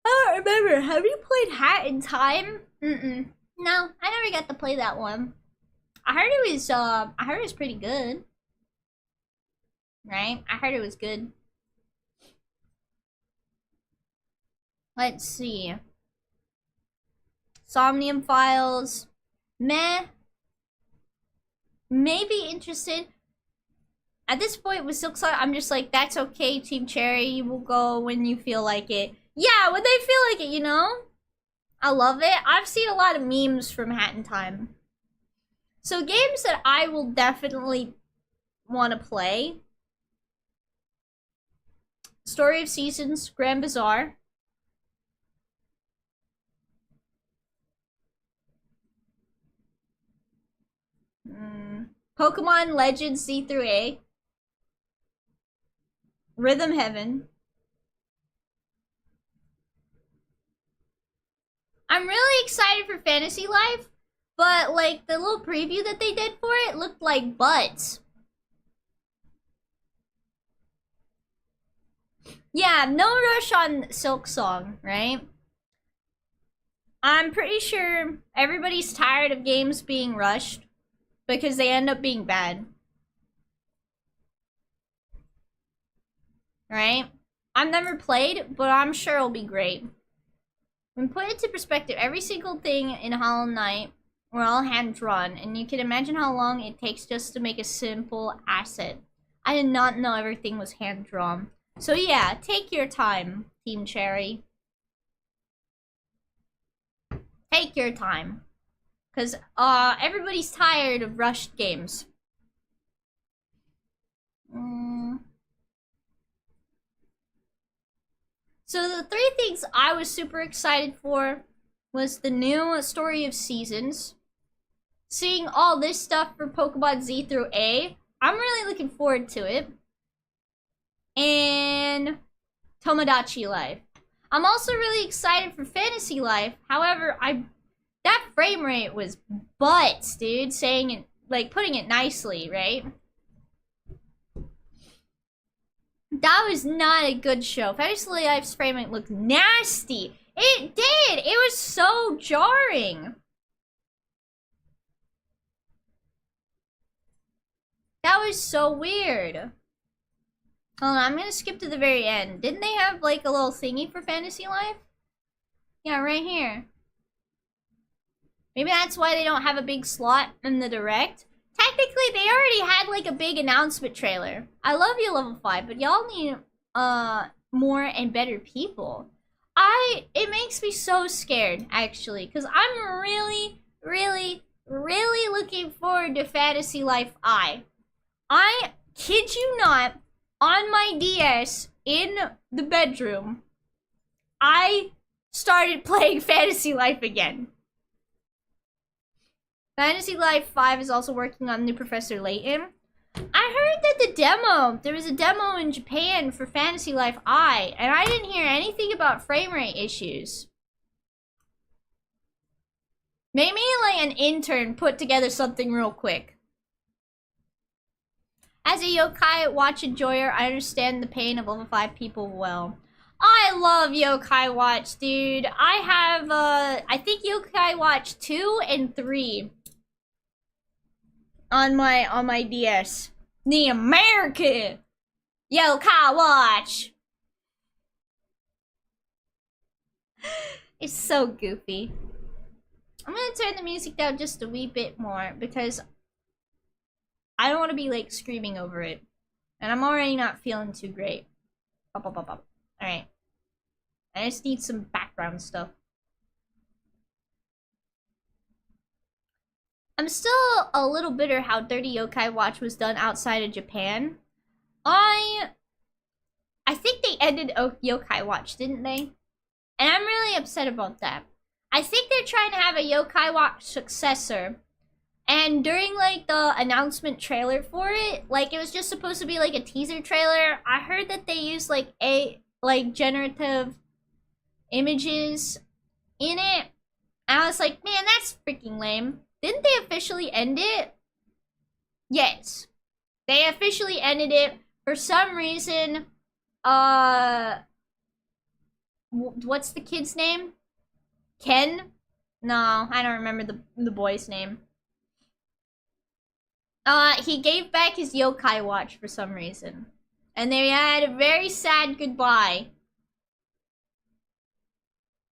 I don't remember. Have you played Hat in Time? No, I never got to play that one. I heard it was pretty good. Right? I heard it was good. Let's see. Somnium Files. Meh. Maybe interested. At this point with Silksong, I'm just like, that's okay, Team Cherry. You will go when you feel like it. Yeah, when they feel like it, you know? I love it. I've seen a lot of memes from Hat in Time. So games that I will definitely want to play. Story of Seasons, Grand Bazaar. Pokemon Legends Z through A. Rhythm Heaven. I'm really excited for Fantasy Life, but like the little preview that they did for it looked like butts. Yeah, no rush on Silksong, right? I'm pretty sure everybody's tired of games being rushed because they end up being bad. Right? I've never played, but I'm sure it'll be great. When put into perspective, every single thing in Hollow Knight were all hand-drawn, and you can imagine how long it takes just to make a simple asset. I did not know everything was hand-drawn. So yeah, take your time, Team Cherry. Take your time. Because everybody's tired of rushed games. So the three things I was super excited for was the new Story of Seasons. Seeing all this stuff for Pokemon Z through A. I'm really looking forward to it. And Tomodachi Life. I'm also really excited for Fantasy Life. However, that frame rate was butts, dude. Saying it, like, putting it nicely, right? That was not a good show. Fantasy Life's frame rate looked nasty. It did! It was so jarring. That was so weird. Hold on, I'm gonna skip to the very end. Didn't they have, like, a little thingy for Fantasy Life? Yeah, right here. Maybe that's why they don't have a big slot in the Direct. Technically, they already had, like, a big announcement trailer. I love you, Level 5, but y'all need, more and better people. It makes me so scared, actually, because I'm really, really, really looking forward to Fantasy Life I kid you not, on my DS, in the bedroom, I started playing Fantasy Life again. Fantasy Life 5 is also working on new Professor Layton. I heard that there was a demo in Japan for Fantasy Life I, and I didn't hear anything about frame rate issues. Maybe like an intern put together something real quick. As a Yokai Watch enjoyer, I understand the pain of level 5 people well. I love Yokai Watch, dude. I have, I think Yokai Watch 2 and 3 on my DS. The American Yokai Watch. It's so goofy. I'm gonna turn the music down just a wee bit more because I don't want to be like screaming over it. And I'm already not feeling too great. Alright. I just need some background stuff. I'm still a little bitter how Dirty Yokai Watch was done outside of Japan. I think they ended Yokai Watch, didn't they? And I'm really upset about that. I think they're trying to have a Yokai Watch successor. And during, like, the announcement trailer for it, like, it was just supposed to be, like, a teaser trailer. I heard that they used, like, generative images in it. And I was like, man, that's freaking lame. Didn't they officially end it? Yes. They officially ended it. For some reason, what's the kid's name? Ken? No, I don't remember the boy's name. He gave back his yokai watch for some reason. And they had a very sad goodbye.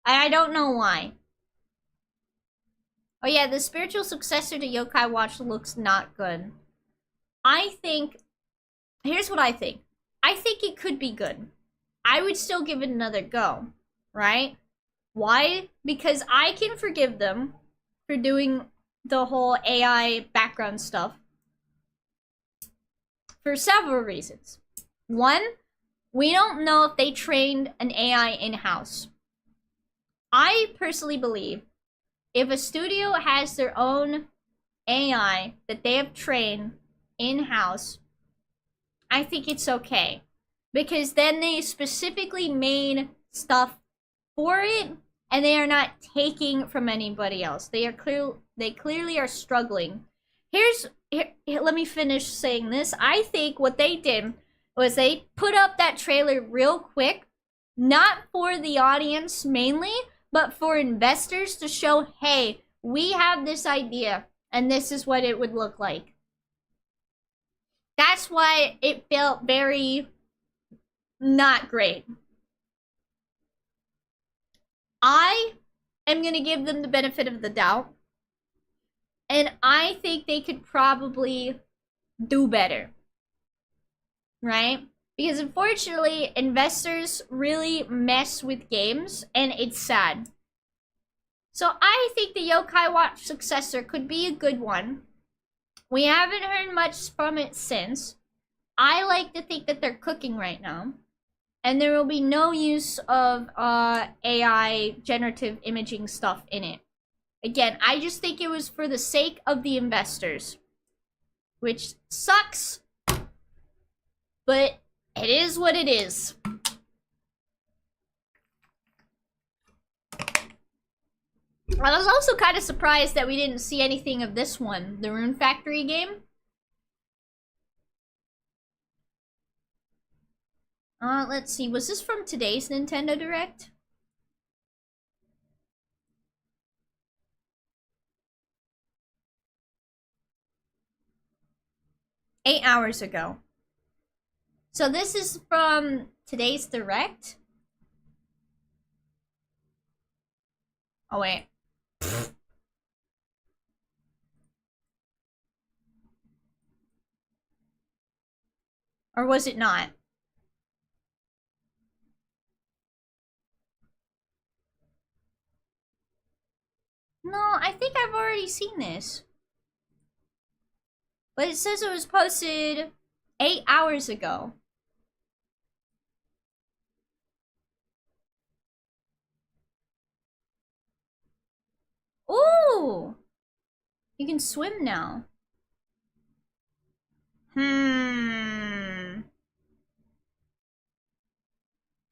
I don't know why. Oh yeah, the spiritual successor to yokai watch looks not good. I think... Here's what I think. I think it could be good. I would still give it another go. Right? Why? Because I can forgive them for doing the whole AI background stuff. For several reasons. One, we don't know if they trained an AI in-house. I personally believe if a studio has their own AI that they have trained in-house, I think it's okay. Because then they specifically made stuff for it, and they are not taking from anybody else. They clearly are struggling. Let me finish saying this. I think what they did was they put up that trailer real quick, not for the audience mainly, but for investors to show, hey, we have this idea, and this is what it would look like. That's why it felt very not great. I am going to give them the benefit of the doubt. And I think they could probably do better. Right? Because unfortunately, investors really mess with games, and it's sad. So I think the Yokai Watch successor could be a good one. We haven't heard much from it since. I like to think that they're cooking right now. And there will be no use of AI generative imaging stuff in it. Again, I just think it was for the sake of the investors. Which sucks. But it is what it is. I was also kind of surprised that we didn't see anything of this one. The Rune Factory game. Let's see. Was this from today's Nintendo Direct? Eight hours ago. So this is from today's Direct? Oh, wait. Or was it not? No, I think I've already seen this. But it says it was posted 8 hours ago. Ooh! You can swim now.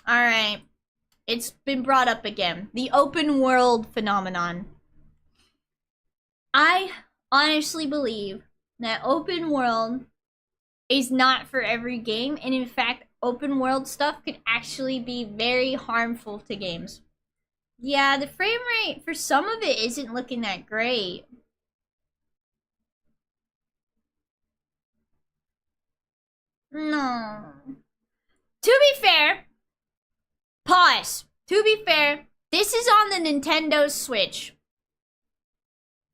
Alright. It's been brought up again. The open world phenomenon. I honestly believe that open world is not for every game, and in fact, open world stuff can actually be very harmful to games. Yeah, the frame rate for some of it isn't looking that great. No. To be fair, pause. To be fair, this is on the Nintendo Switch.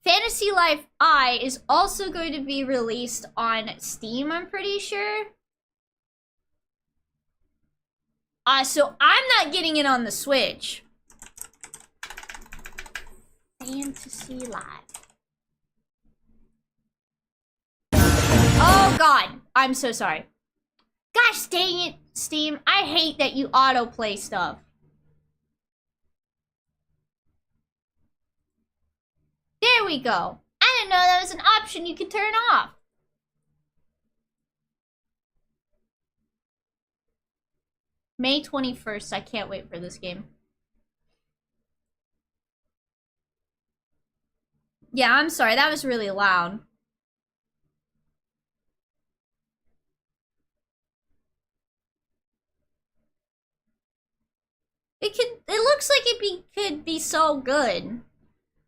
Fantasy Life I is also going to be released on Steam, I'm pretty sure. So I'm not getting it on the Switch. Fantasy Life. Oh god, I'm so sorry. Gosh dang it, Steam. I hate that you autoplay stuff. There we go. I didn't know that was an option you could turn off. May 21st. I can't wait for this game. Yeah, I'm sorry. That was really loud. It looks like could be so good,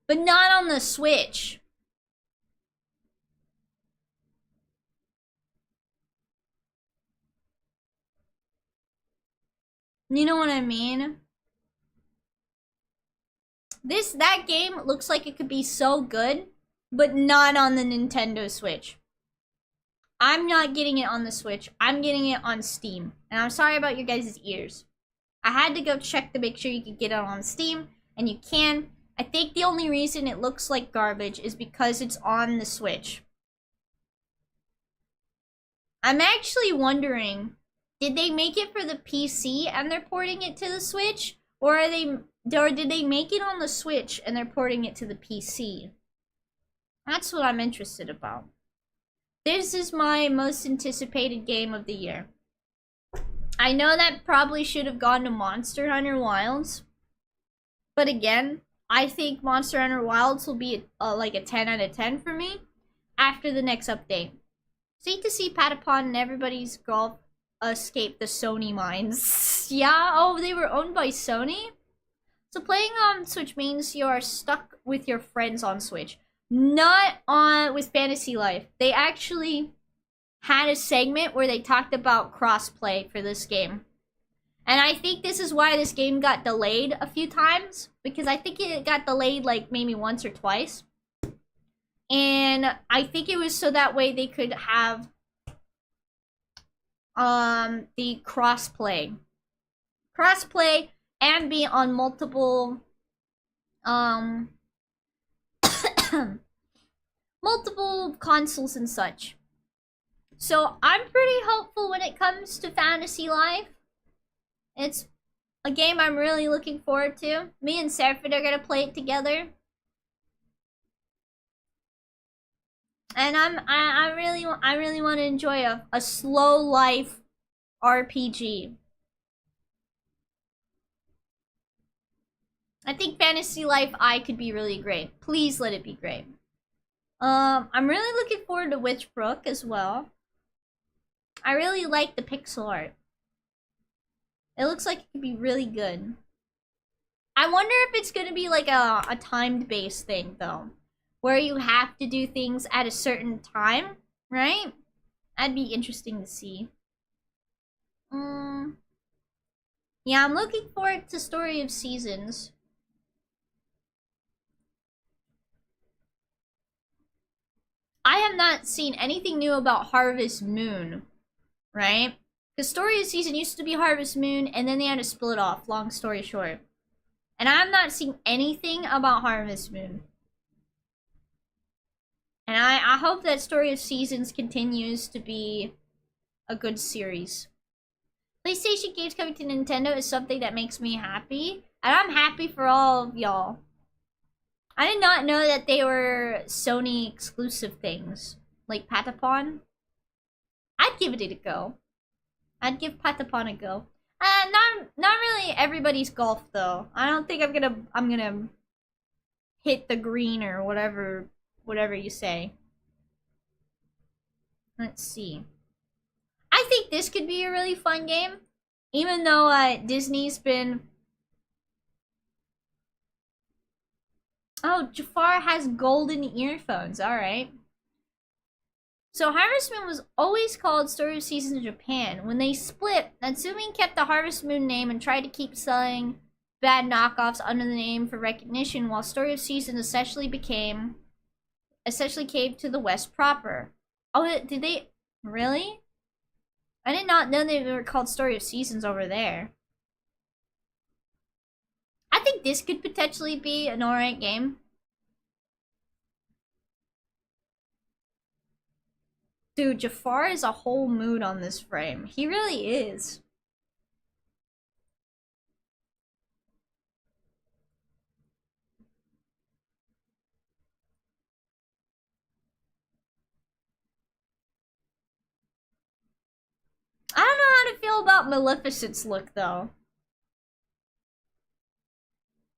but not on the Switch. You know what I mean? That game looks like it could be so good, but not on the Nintendo Switch. I'm not getting it on the Switch. I'm getting it on Steam. And I'm sorry about your guys' ears. I had to go check to make sure you could get it on Steam, and you can. I think the only reason it looks like garbage is because it's on the Switch. I'm actually wondering, did they make it for the PC and they're porting it to the Switch? Or did they make it on the Switch and they're porting it to the PC? That's what I'm interested about. This is my most anticipated game of the year. I know that probably should have gone to Monster Hunter Wilds. But again, I think Monster Hunter Wilds will be like a 10 out of 10 for me after the next update. Sweet to see Patapon and everybody's golf escape the Sony mines. Yeah, oh, they were owned by Sony? So playing on Switch means you are stuck with your friends on Switch. Not on with Fantasy Life. They actually had a segment where they talked about crossplay for this game. And I think this is why this game got delayed a few times. Because I think it got delayed like maybe once or twice. And I think it was so that way they could have the crossplay. Crossplay and be on multiple multiple consoles and such. So I'm pretty hopeful when it comes to Fantasy Life. It's a game I'm really looking forward to. Me and Seraphin are gonna play it together. And I really want to enjoy a slow life RPG. I think Fantasy Life I could be really great. Please let it be great. I'm really looking forward to Witchbrook as well. I really like the pixel art. It looks like it could be really good. I wonder if it's gonna be like a timed based thing though. Where you have to do things at a certain time, right? That'd be interesting to see. Yeah, I'm looking forward to Story of Seasons. I have not seen anything new about Harvest Moon, right? Because Story of Season used to be Harvest Moon, and then they had to split off, long story short. And I'm not seeing anything about Harvest Moon. And I hope that Story of Seasons continues to be a good series. PlayStation games coming to Nintendo is something that makes me happy. And I'm happy for all of y'all. I did not know that they were Sony exclusive things. Like Patapon. I'd give it a go. I'd give Patapon a go. Not really everybody's golf though. I don't think I'm gonna hit the green or whatever you say. Let's see. I think this could be a really fun game. Even though Disney's been... Oh, Jafar has golden earphones. Alright. So Harvest Moon was always called Story of Seasons in Japan. When they split, Natsumi kept the Harvest Moon name and tried to keep selling bad knockoffs under the name for recognition, while Story of Seasons essentially caved to the West proper. Oh, did they... Really? I did not know they were called Story of Seasons over there. I think this could potentially be an alright game. Dude, Jafar is a whole mood on this frame. He really is. I don't know how to feel about Maleficent's look, though.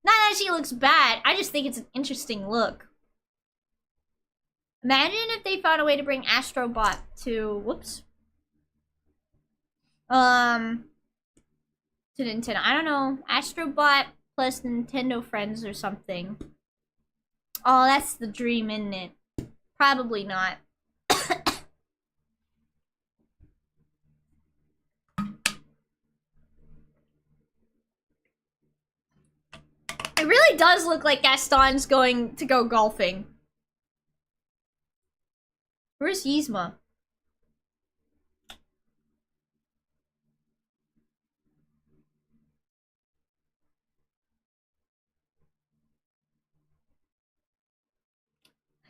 Not that she looks bad, I just think it's an interesting look. Imagine if they found a way to bring Astrobot to to Nintendo. I don't know. Astrobot plus Nintendo Friends or something. Oh, that's the dream, isn't it? Probably not. It really does look like Gaston's going to go golfing. Where's Yzma?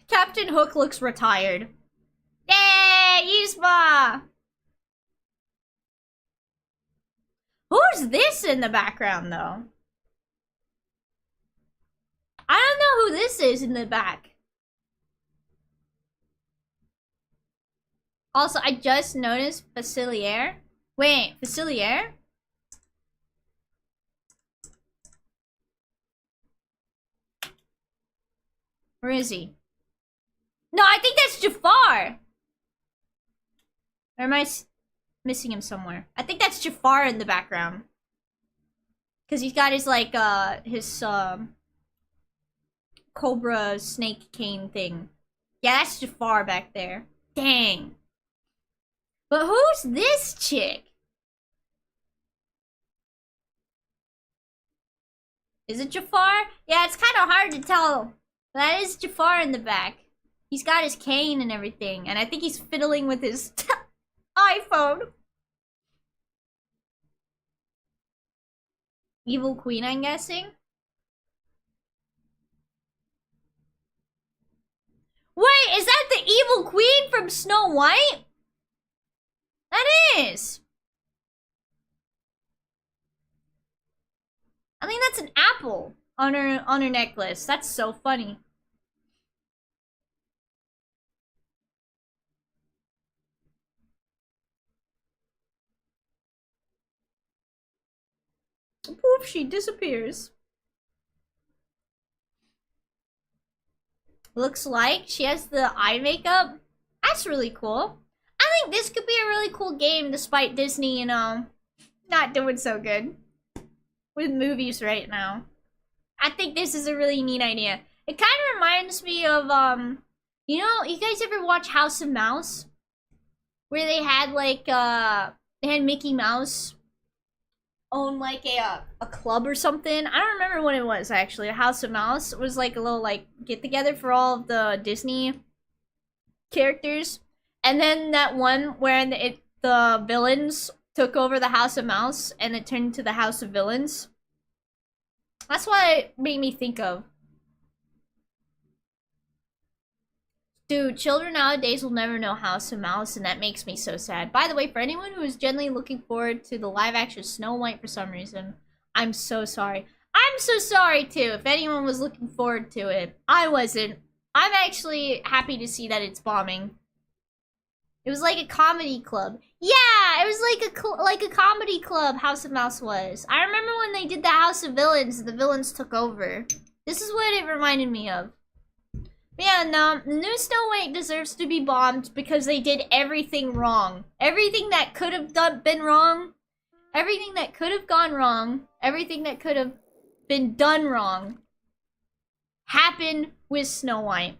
Captain Hook looks retired. Yay, Yzma! Who's this in the background, though? I don't know who this is in the back. Also, I just noticed Facilier. Wait, Facilier? Where is he? No, I think that's Jafar! Or am I missing him somewhere? I think that's Jafar in the background. Because he's got his, like, Cobra snake cane thing. Yeah, that's Jafar back there. Dang. But who's this chick? Is it Jafar? Yeah, it's kind of hard to tell. But that is Jafar in the back. He's got his cane and everything. And I think he's fiddling with his iPhone. Evil Queen, I'm guessing. Wait, is that the Evil Queen from Snow White? That is. I think that's an apple on her necklace. That's so funny. Poof, she disappears. Looks like she has the eye makeup. That's really cool. I think this could be a really cool game despite Disney, you know, not doing so good with movies right now. I think this is a really neat idea. It kind of reminds me of, you know, you guys ever watch House of Mouse? Where they had, like, they had Mickey Mouse own, like, a club or something. I don't remember what it was, actually. House of Mouse was, like, a little, like, get-together for all of the Disney characters. And then that one where the villains took over the House of Mouse and it turned into the House of Villains. That's what it made me think of. Dude, children nowadays will never know House of Mouse, and that makes me so sad. By the way, for anyone who is genuinely looking forward to the live-action Snow White for some reason, I'm so sorry. I'm so sorry, too, if anyone was looking forward to it. I wasn't. I'm actually happy to see that it's bombing. It was like a comedy club. Yeah, it was like a comedy club, House of Mouse was. I remember when they did the House of Villains, the villains took over. This is what it reminded me of. But yeah, no, the new Snow White deserves to be bombed because they did everything wrong. Everything that could have been wrong, everything that could have gone wrong, everything that could have been done wrong happened with Snow White.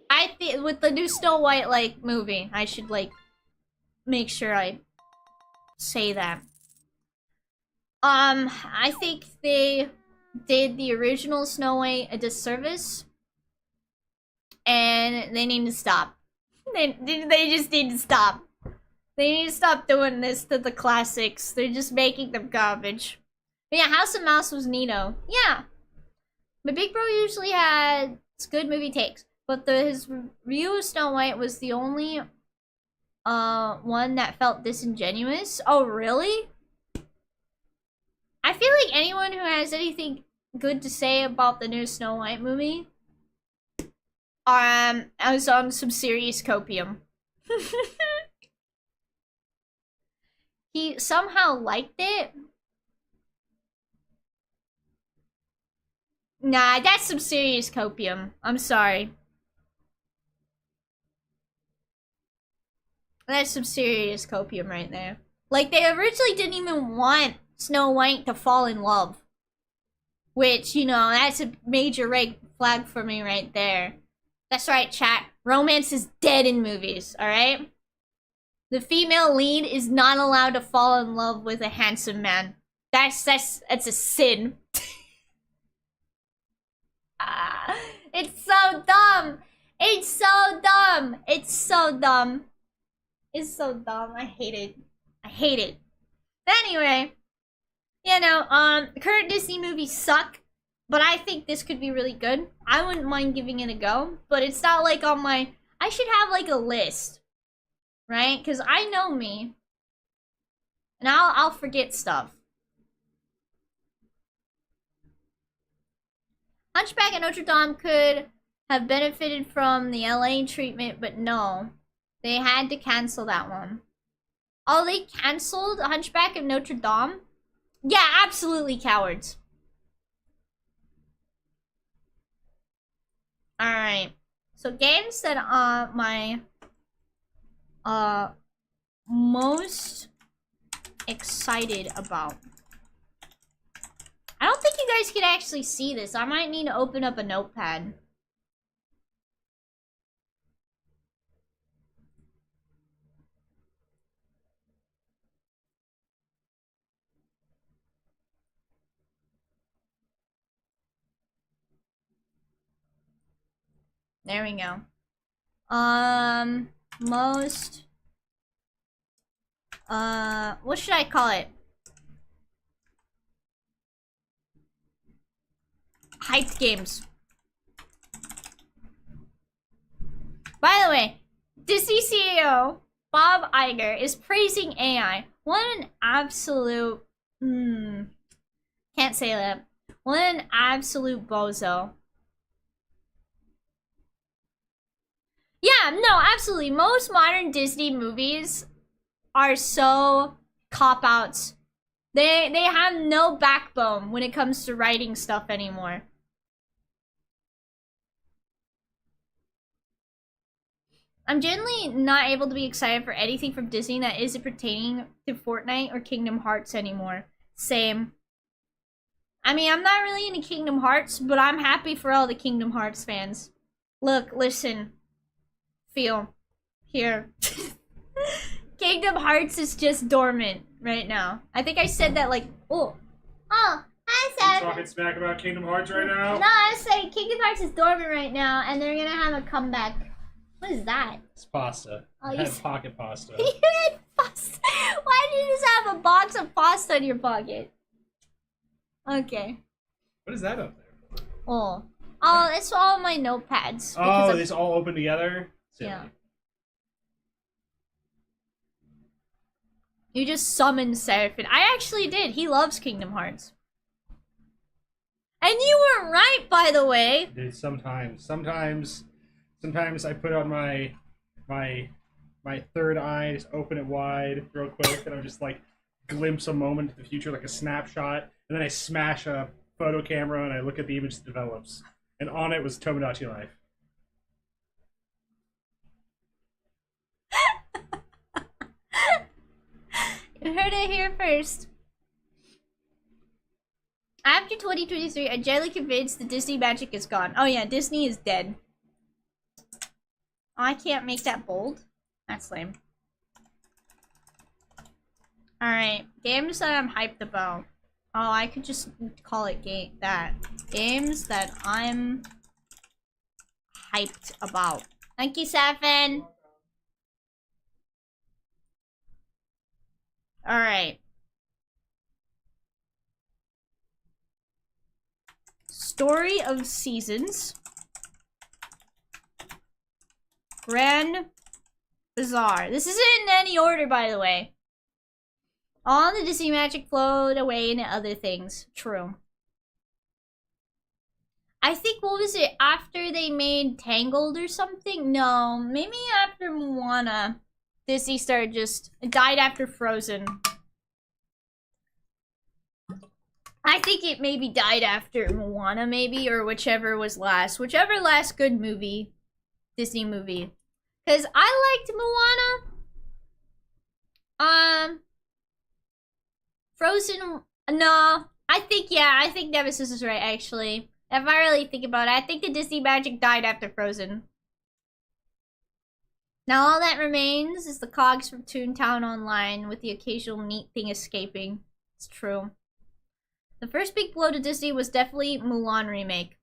I think with the new Snow White, like, movie, I should, like, make sure I say that. I think they did the original Snow White a disservice. And they need to stop. They just need to stop. They need to stop doing this to the classics. They're just making them garbage. But yeah, House of Mouse was neato. Yeah. But Big Bro usually had good movie takes. But his review of Snow White was the only one that felt disingenuous. Oh, really? I feel like anyone who has anything good to say about the new Snow White movie I was on some serious copium. He somehow liked it. Nah, that's some serious copium. I'm sorry. That's some serious copium right there. Like, they originally didn't even want Snow White to fall in love. Which, you know, that's a major red flag for me right there. That's right, chat. Romance is dead in movies, alright? The female lead is not allowed to fall in love with a handsome man. That's a sin. It's so dumb. It's so dumb. It's so dumb. It's so dumb. I hate it. I hate it. But anyway, you know, current Disney movies suck, but I think this could be really good. I wouldn't mind giving it a go, but it's not like on my... I should have like a list, right? Because I know me, and I'll forget stuff. Hunchback of Notre Dame could have benefited from the LA treatment, but no. They had to cancel that one. Oh, they canceled Hunchback of Notre Dame? Yeah, absolutely cowards. Alright. So games that are my most excited about. I don't think you guys can actually see this. I might need to open up a notepad. There we go. Most... what should I call it? Hyped games. By the way, Disney CEO Bob Iger is praising AI. What an absolute... can't say that. What an absolute bozo. Yeah, no, absolutely. Most modern Disney movies are so cop-outs. They have no backbone when it comes to writing stuff anymore. I'm generally not able to be excited for anything from Disney that isn't pertaining to Fortnite or Kingdom Hearts anymore. Same. I mean, I'm not really into Kingdom Hearts, but I'm happy for all the Kingdom Hearts fans. Look, listen. Feel. Here. Kingdom Hearts is just dormant right now. I think I said that like, oh, I said. You talking smack about Kingdom Hearts right now? No, I was saying Kingdom Hearts is dormant right now, and they're gonna have a comeback. What is that? It's pasta. Oh, you had pocket pasta. You had pasta. Why did you just have a box of pasta in your pocket? Okay. What is that up there? Oh, it's all my notepads. Oh, these all open together? Silly. Yeah. You just summoned Seraphim. I actually did. He loves Kingdom Hearts. And you were right, by the way. Dude, sometimes I put on my third eye, just open it wide real quick, and I'm just like glimpse a moment to the future, like a snapshot, and then I smash a photo camera and I look at the image that develops. And on it was Tomodachi Life. You heard it here first. After 2023, I'm generally convinced the Disney magic is gone. Oh yeah, Disney is dead. Oh, I can't make that bold. That's lame. Alright, games that I'm hyped about. Oh, I could just call it games that I'm hyped about. Thank you, Safin. Alright. Story of Seasons. Grand Bazaar. This isn't in any order, by the way. All the Disney magic flowed away into other things. True. I think, what was it, after they made Tangled or something? No, maybe after Moana. Disney started just... It died after Frozen. I think it maybe died after Moana, maybe, or whichever was last. Whichever last good movie, Disney movie. Because I liked Moana. Frozen, no. I think Nemesis is right, actually. If I really think about it, I think the Disney magic died after Frozen. Now all that remains is the cogs from Toontown Online, with the occasional neat thing escaping. It's true. The first big blow to Disney was definitely Mulan remake.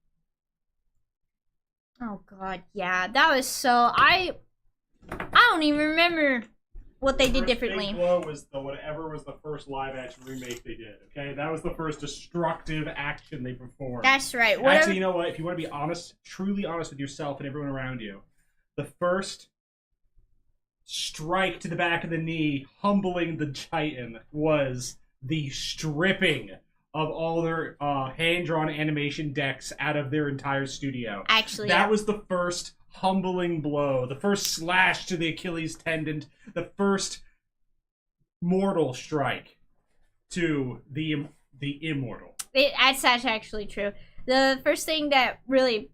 Oh god, yeah, that was so... I don't even remember what they did differently. Big blow was whatever was the first live-action remake they did, okay? That was the first destructive action they performed. That's right. Actually, you know what? If you want to be honest, truly honest with yourself and everyone around you, the first strike to the back of the knee, humbling the Titan, was the stripping of all their hand-drawn animation decks out of their entire studio. Actually, that was the first humbling blow, the first slash to the Achilles tendon, the first mortal strike to the immortal. That's actually true. The first thing that really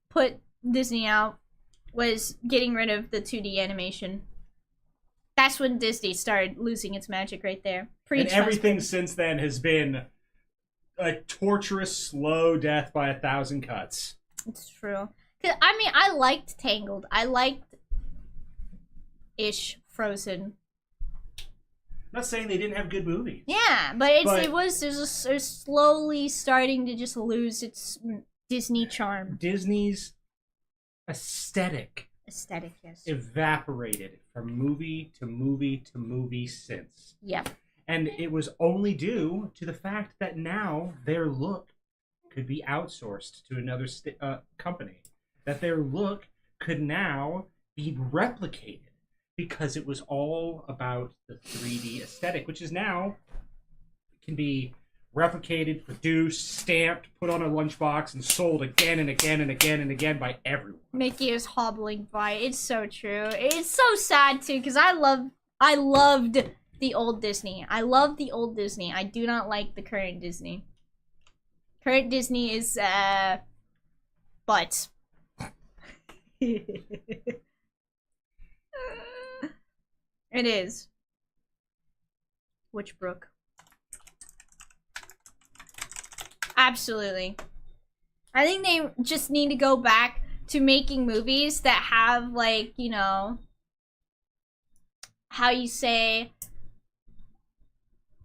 put Disney out was getting rid of the 2D animation. That's when Disney started losing its magic right there. And everything since then has been a torturous, slow death by 1,000 cuts. It's true. I mean, I liked Tangled. I liked Frozen. I'm not saying they didn't have good movies. Yeah, but it was slowly starting to just lose its Disney charm. Disney's aesthetic, yes, evaporated from movie to movie to movie since. Yep. And it was only due to the fact that now their look could be outsourced to another company. That their look could now be replicated because it was all about the 3D aesthetic, which is now can be replicated, produced, stamped, put on a lunchbox, and sold again and again and again and again by everyone. Mickey is hobbling by. It's so true. It's so sad too, because I loved the old Disney. I love the old Disney. I do not like the current Disney. Current Disney is but it is. Witchbrook. Absolutely. I think they just need to go back to making movies that have, like, you know, how you say,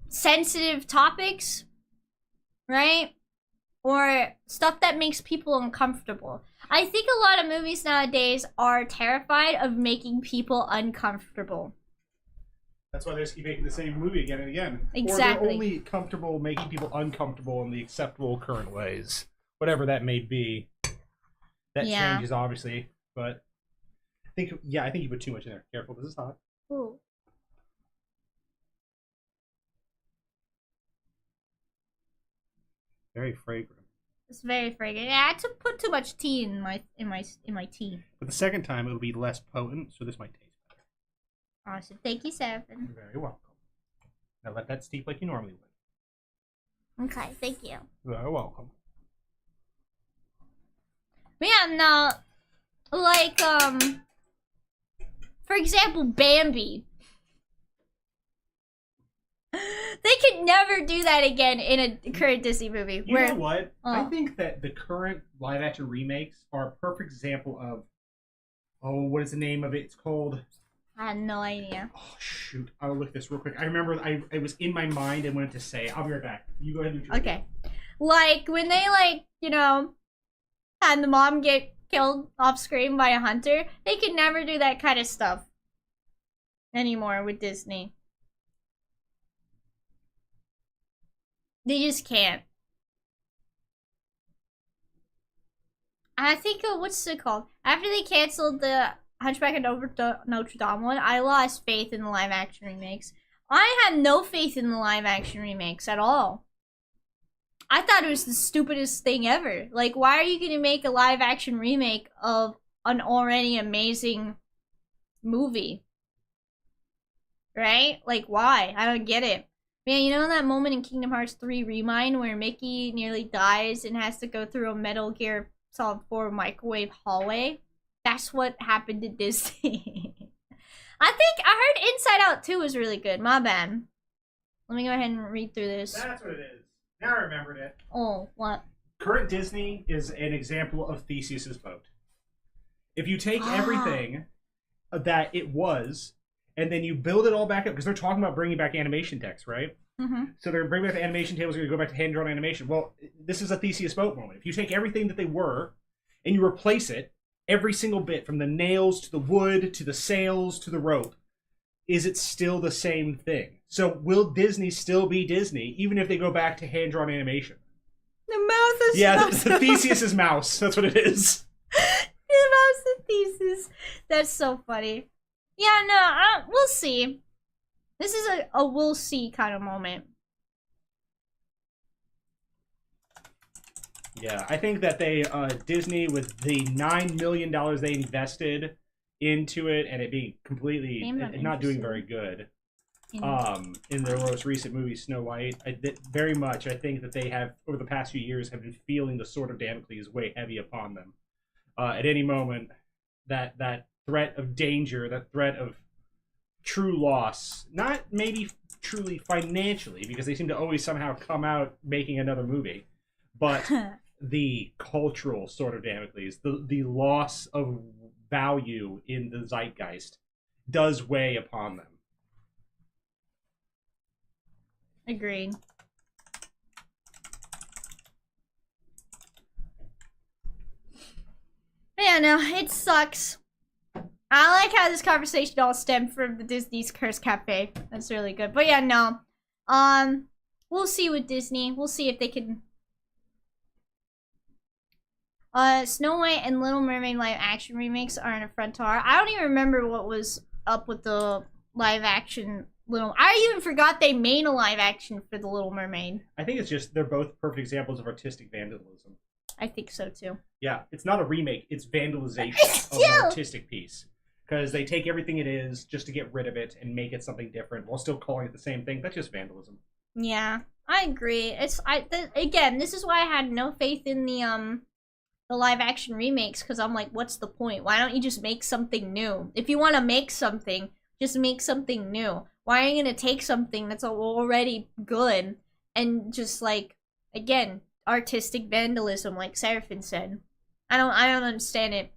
sensitive topics, right? Or stuff that makes people uncomfortable. I think a lot of movies nowadays are terrified of making people uncomfortable. That's why they just keep making the same movie again and again. Exactly. Or they're only comfortable making people uncomfortable in the acceptable current ways. Whatever that may be. That changes, obviously. But I think you put too much in there. Careful, this is hot. Ooh. Very fragrant. It's very fragrant. Yeah, I put too much tea in my tea. But the second time it'll be less potent, so this might taste better. Awesome. Thank you, Seven. You're very welcome. Now let that steep like you normally would. Okay, thank you. You're very welcome. Yeah, no, like, for example, Bambi. They could never do that again in a current Disney movie. You know what? I think that the current live-action remakes are a perfect example of... Oh, what is the name of it? It's called... I had no idea. Oh, shoot. I'll look this real quick. I remember it was in my mind and wanted to say. I'll be right back. You go ahead and do your Okay. Like, when they, like, you know, had the mom get killed off screen by a hunter, they could never do that kind of stuff anymore with Disney. They just can't. I think, what's it called? After they canceled the Hunchback of Notre Dame one, I lost faith in the live action remakes. I had no faith in the live action remakes at all. I thought it was the stupidest thing ever. Like, why are you going to make a live action remake of an already amazing movie? Right? Like, why? I don't get it. Yeah, you know that moment in Kingdom Hearts 3 Remind where Mickey nearly dies and has to go through a Metal Gear Solid 4 microwave hallway? That's what happened to Disney. I think I heard Inside Out 2 was really good. My bad. Let me go ahead and read through this. That's what it is. Now I remembered it. Oh, what? Current Disney is an example of Theseus's boat. If you take everything that it was, and then you build it all back up, because they're talking about bringing back animation text, right? Mm-hmm. So they're bringing back the animation tables, they're going to go back to hand-drawn animation. Well, this is a Theseus boat moment. If you take everything that they were, and you replace it, every single bit, from the nails, to the wood, to the sails, to the rope, is it still the same thing? So will Disney still be Disney, even if they go back to hand-drawn animation? The mouse is... Yeah, the Theseus's mouse. That's what it is. The mouse is Theseus. That's so funny. Yeah, no, we'll see. This is a we'll see kind of moment. Yeah, I think that they, Disney, with the $9 million they invested into it, and it being completely not doing very good, in their most recent movie, Snow White, I think that they have, over the past few years, have been feeling the sword of Damocles weigh heavy upon them. At any moment, that threat of danger, that threat of true loss, not maybe truly financially, because they seem to always somehow come out making another movie, but the cultural sword of Damocles, the loss of value in the zeitgeist does weigh upon them. Agreed. Yeah, no, it sucks. I like how this conversation all stemmed from the Disney's Curse Cafe. That's really good. But yeah, no. We'll see with Disney. We'll see if they can... Snow White and Little Mermaid live action remakes are in a frontier. I don't even remember what was up with the live action Little... I even forgot they made a live action for the Little Mermaid. I think it's just, they're both perfect examples of artistic vandalism. I think so too. Yeah, it's not a remake, it's vandalization of an artistic piece. Because they take everything it is just to get rid of it and make it something different while still calling it the same thing. That's just vandalism. Yeah, I agree. Again, this is why I had no faith in the live action remakes, because I'm like, what's the point? Why don't you just make something new? If you want to make something, just make something new. Why are you gonna take something that's already good and just, like, again, artistic vandalism, like Seraphin said? I don't understand it.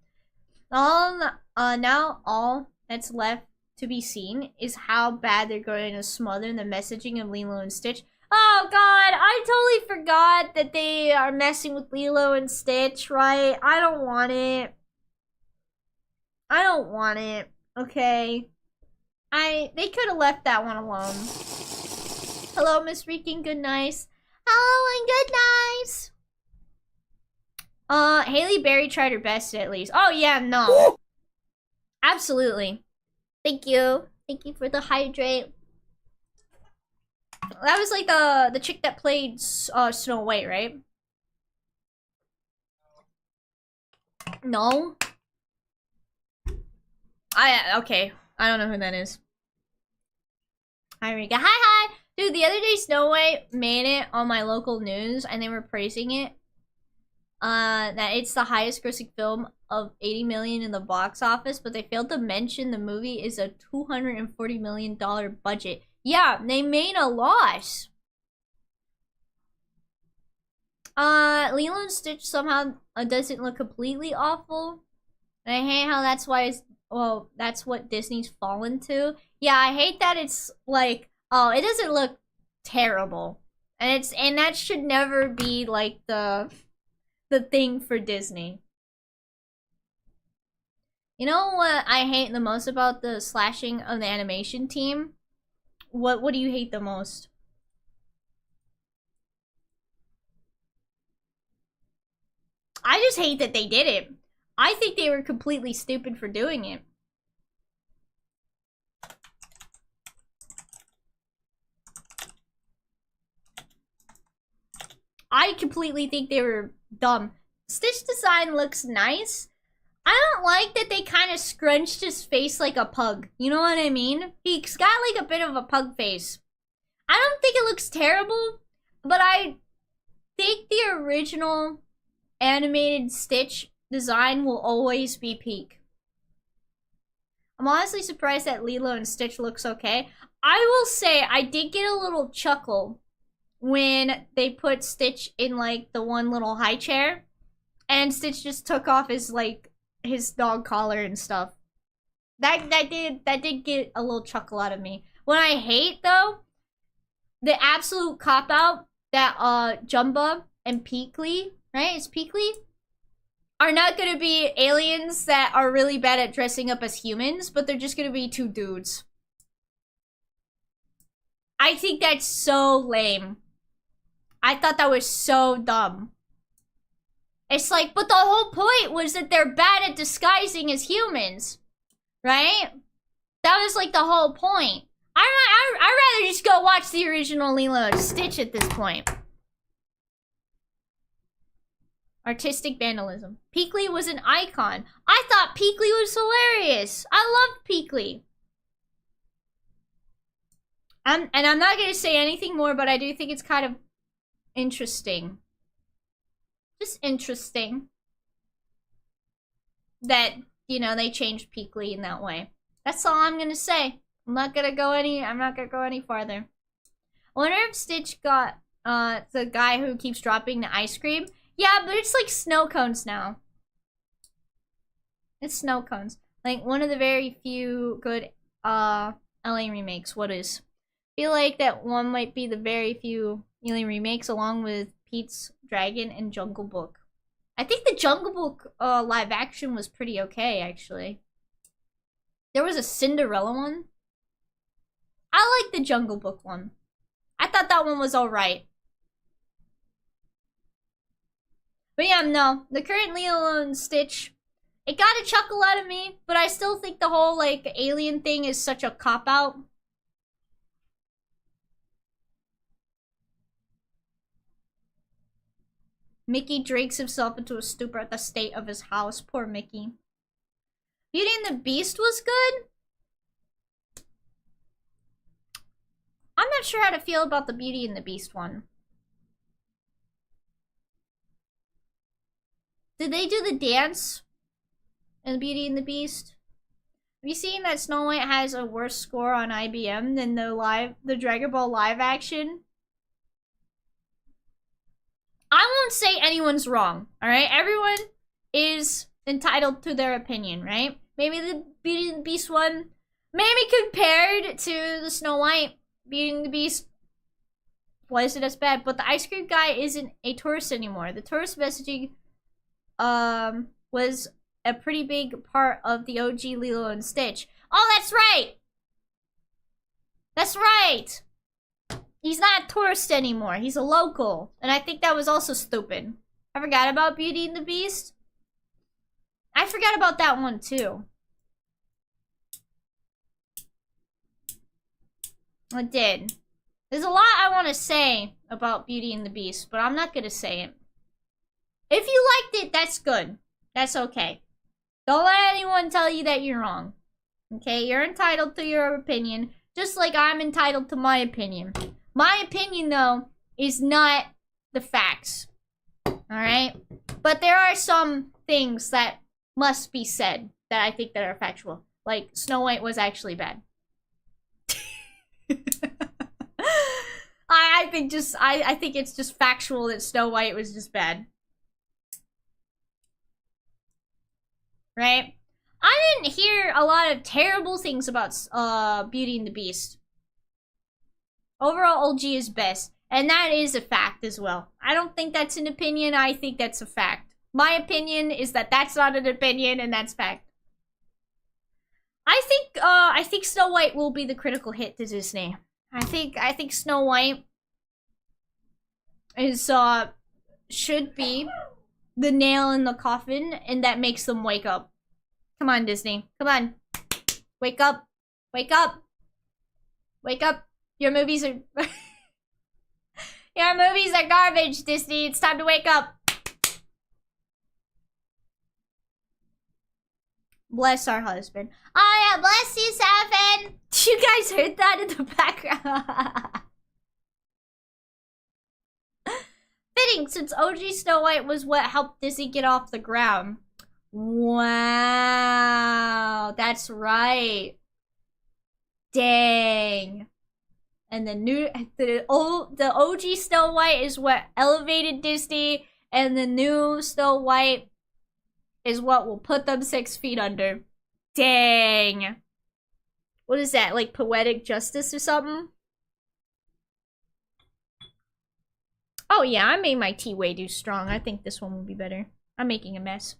Now all that's left to be seen is how bad they're going to smother the messaging of Lilo and Stitch. Oh god, I totally forgot that they are messing with Lilo and Stitch, right? I don't want it. I don't want it, okay? They could have left that one alone. Hello, Miss Freaking Good Nice. Hello and good nights. Haley Berry tried her best at least. Oh yeah, no. Absolutely. Thank you. Thank you for the hydrate. That was like the chick that played Snow White, right? No. Okay. I don't know who that is. Hi Rika. Hi. Dude, the other day Snow White made it on my local news and they were praising it. That it's the highest grossing film of 80 million in the box office, but they failed to mention the movie is a $240 million budget. Yeah, they made a loss. Lilo and Stitch somehow doesn't look completely awful. And I hate how that's why it's, well, that's what Disney's fallen to. Yeah, I hate that it's like, oh, it doesn't look terrible. And that should never be like the thing for Disney. You know what I hate the most about the slashing of the animation team? What do you hate the most? I just hate that they did it. I think they were completely stupid for doing it. I completely think they were dumb. Stitch design looks nice. I don't like that they kind of scrunched his face like a pug. You know what I mean? He's got like a bit of a pug face. I don't think it looks terrible, but I think the original animated Stitch design will always be peak. I'm honestly surprised that Lilo and Stitch looks okay. I will say I did get a little chuckle when they put Stitch in like the one little high chair and Stitch just took off his like his dog collar and stuff. That did get a little chuckle out of me. What I hate though, the absolute cop out that Jumba and Peakley, right? It's Peakley, are not gonna be aliens that are really bad at dressing up as humans, but they're just gonna be two dudes. I think that's so lame. I thought that was so dumb. It's like, but the whole point was that they're bad at disguising as humans, right? That was like the whole point. I'd rather just go watch the original Lilo and Stitch at this point. Artistic vandalism. Peakley was an icon. I thought Peakley was hilarious. I love Peakley. And I'm not going to say anything more, but I do think it's kind of interesting. Just interesting. That, you know, they changed Peakley in that way. That's all I'm going to say. I'm not going to go any farther. I wonder if Stitch got the guy who keeps dropping the ice cream. Yeah, but it's like snow cones now. It's snow cones. Like one of the very few good LA remakes. What is? I feel like that one might be the very few LA remakes along with Pete's Dragon and Jungle Book. I think the Jungle Book live action was pretty okay actually. There was a Cinderella one. I like the Jungle Book one. I thought that one was alright. But yeah, no. The current Lilo and Stitch, it got a chuckle out of me, but I still think the whole, like, alien thing is such a cop-out. Mickey drinks himself into a stupor at the state of his house. Poor Mickey. Beauty and the Beast was good? I'm not sure how to feel about the Beauty and the Beast one. Did they do the dance in Beauty and the Beast? Have you seen that Snow White has a worse score on IBM than the Dragon Ball live action? I won't say anyone's wrong, alright? Everyone is entitled to their opinion, right? Maybe the Beauty and the Beast one, maybe compared to the Snow White Beauty and the Beast, wasn't as bad, but the ice cream guy isn't a tourist anymore. The tourist messaging was a pretty big part of the OG Lilo and Stitch. Oh, that's right! That's right! He's not a tourist anymore. He's a local. And I think that was also stupid. I forgot about Beauty and the Beast. I forgot about that one too. I did. There's a lot I want to say about Beauty and the Beast, but I'm not going to say it. If you liked it, that's good. That's okay. Don't let anyone tell you that you're wrong. Okay? You're entitled to your opinion, just like I'm entitled to my opinion. My opinion, though, is not the facts. Alright? But there are some things that must be said that I think that are factual. Like, Snow White was actually bad. I think it's just factual that Snow White was just bad. Right? I didn't hear a lot of terrible things about Beauty and the Beast. Overall, OG is best. And that is a fact as well. I don't think that's an opinion. I think that's a fact. My opinion is that that's not an opinion and that's fact. I think Snow White will be the critical hit to Disney. I think Snow White is should be the nail in the coffin, and that makes them wake up. Come on, Disney. Come on. Wake up. Wake up. Wake up. Your movies are your movies are garbage, Disney. It's time to wake up. Bless our husband. Oh yeah, bless you, Seven. You guys heard that in the background. thing, since OG Snow White was what helped Disney get off the ground. Wow, that's right. Dang. And the OG Snow White is what elevated Disney, and the new Snow White is what will put them 6 feet under. Dang. What is that, like poetic justice or something? Oh yeah, I made my tea way too strong. I think this one will be better. I'm making a mess.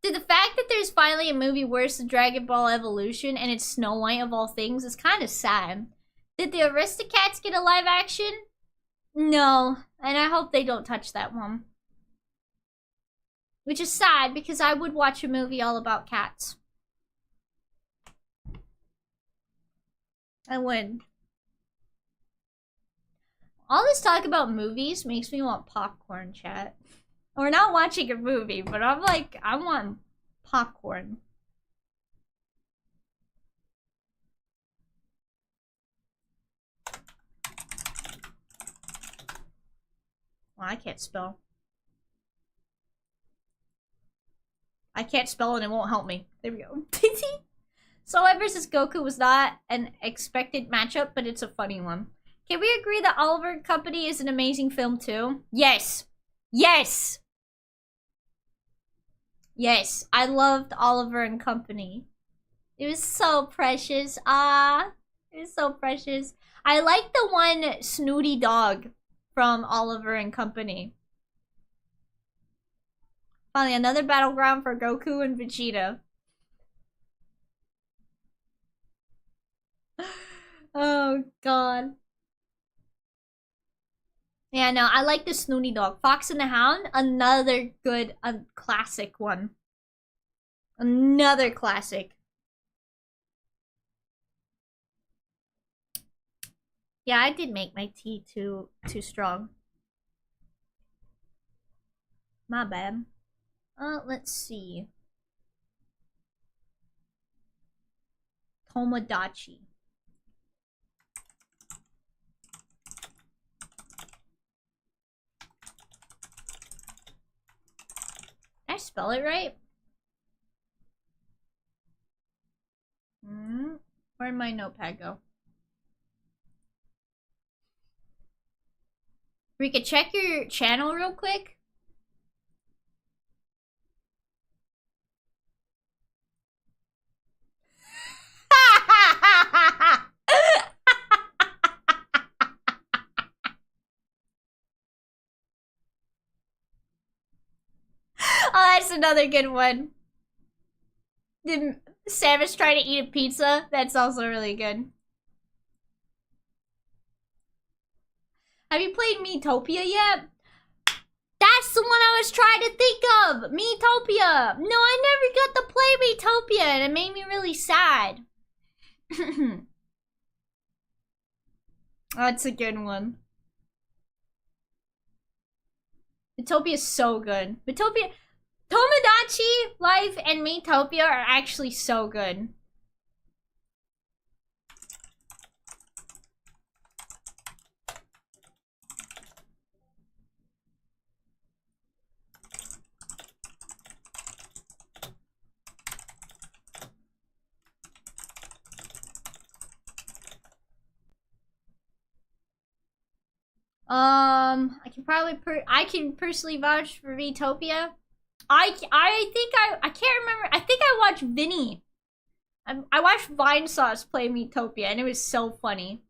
Dude, the fact that there's finally a movie worse than Dragon Ball Evolution and it's Snow White of all things is kind of sad. Did the Aristocats get a live action? No, and I hope they don't touch that one. Which is sad because I would watch a movie all about cats. I would. All this talk about movies makes me want popcorn, chat. We're not watching a movie, but I'm like, I want popcorn. Well, I can't spell. I can't spell and it won't help me. There we go. Soul White vs. Goku was not an expected matchup, but it's a funny one. Can we agree that Oliver and Company is an amazing film too? Yes. Yes. Yes. I loved Oliver and Company. It was so precious. Ah. It was so precious. I like the one snooty dog from Oliver and Company. Finally, another battleground for Goku and Vegeta. Oh, God. Yeah, no, I like the Snooty Dog. Fox and the Hound, another good, classic one. Another classic. Yeah, I did make my tea too strong. My bad. Let's see. Tomodachi. Did I spell it right? Where'd my notepad go? We could check your channel real quick. Oh, that's another good one. Did Samus try to eat a pizza? That's also really good. Have you played Miitopia yet? That's the one I was trying to think of! Miitopia! No, I never got to play Miitopia, and it made me really sad. That's a good one. Miitopia is so good. Miitopia... Tomodachi Life and Miitopia are actually so good. I can personally vouch for Miitopia. I think I can't remember. I think I watched Vinny. I watched Vinesauce play Miitopia, and it was so funny.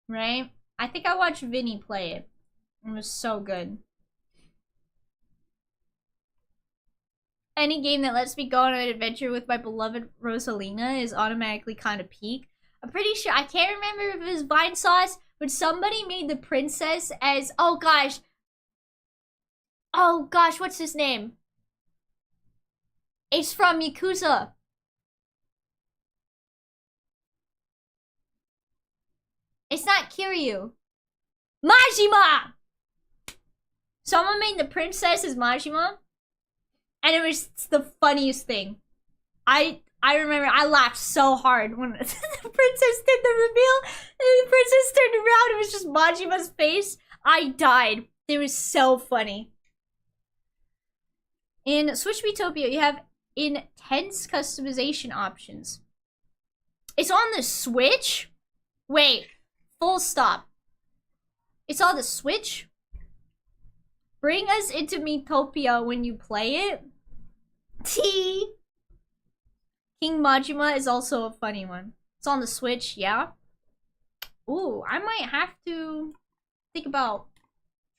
Right? I think I watched Vinny play it. It was so good. Any game that lets me go on an adventure with my beloved Rosalina is automatically kind of peak. I'm pretty sure, I can't remember if it was Vinesauce, but somebody made the princess as, oh gosh, what's his name? It's from Yakuza. It's not Kiryu. Majima! Someone made the princess as Majima, and it was the funniest thing. I I remember I laughed so hard when the princess did the reveal. And the princess turned around. It was just Majima's face. I died. It was so funny. In Switch Metopia, you have intense customization options. It's on the Switch? Wait. Full stop. It's on the Switch? Bring us into Metopia when you play it? T. King Majima is also a funny one. It's on the Switch, yeah? Ooh, I might have to think about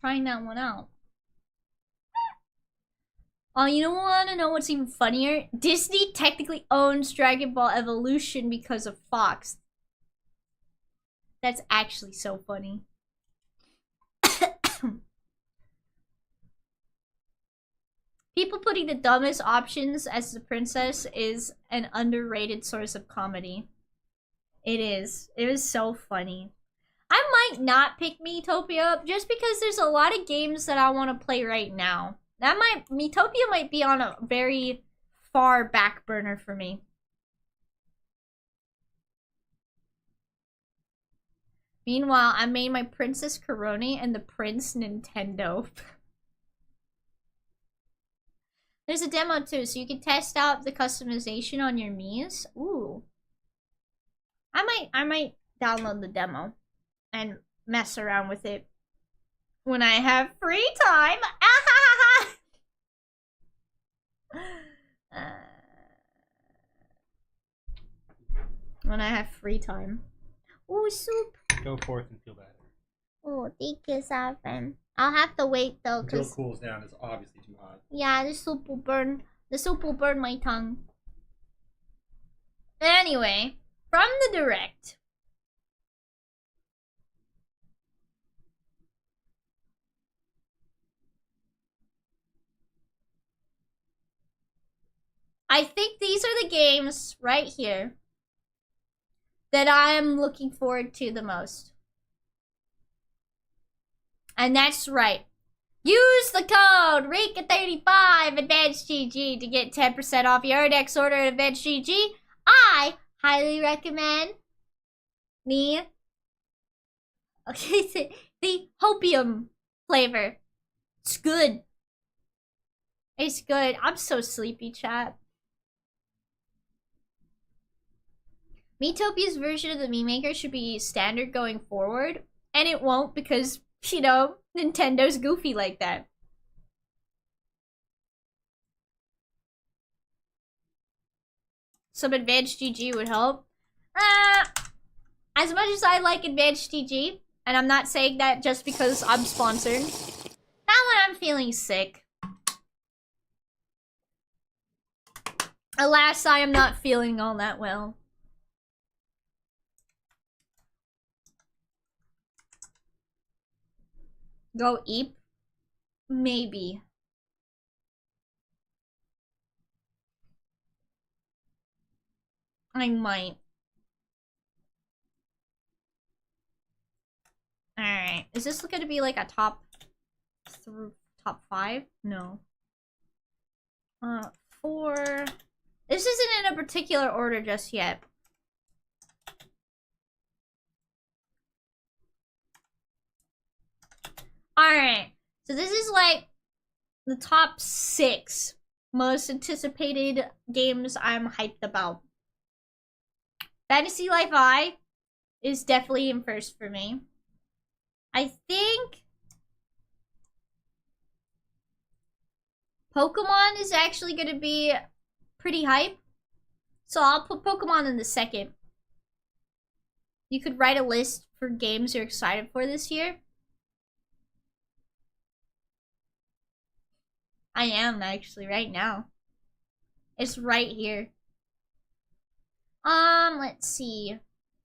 trying that one out. Oh, you want to know what's even funnier? Disney technically owns Dragon Ball Evolution because of Fox. That's actually so funny. People putting the dumbest options as the princess is an underrated source of comedy. It is. It is so funny. I might not pick Metopia just because there's a lot of games that I want to play right now. Metopia might be on a very far back burner for me. Meanwhile, I made my Princess Coroni and the Prince Nintendo. There's a demo too, so you can test out the customization on your Miis. Ooh. I might download the demo and mess around with it when I have free time. When I have free time. Ooh, soup. Go forth and feel better. Oh, thank you, Saffron. I'll have to wait though, Until cause it cools down, it's obviously too hot. yeah, the soup will burn. The soup will burn my tongue. Anyway, from the direct. I think these are the games right here that I am looking forward to the most. And that's right. Use the code RIKA35 AdvancedGG to get 10% off your next order at AdvancedGG. I highly recommend the Hopium flavor. It's good. It's good. I'm so sleepy, chat. Metopia's version of the Mii Maker should be standard going forward, and it won't because, you know, Nintendo's goofy like that. Some Advanced GG would help. As much as I like Advanced GG, and I'm not saying that just because I'm sponsored, not when I'm feeling sick. Alas, I am not feeling all that well. Go eep? Maybe. I might. Alright. Is this gonna be like a top 5? No. 4. This isn't in a particular order just yet. Alright. So this is like the top 6 most anticipated games I'm hyped about. Fantasy Life I is definitely in first for me. I think Pokemon is actually going to be pretty hype. So I'll put Pokemon in the second. You could write a list for games you're excited for this year. I am actually right now. It's right here. Let's see.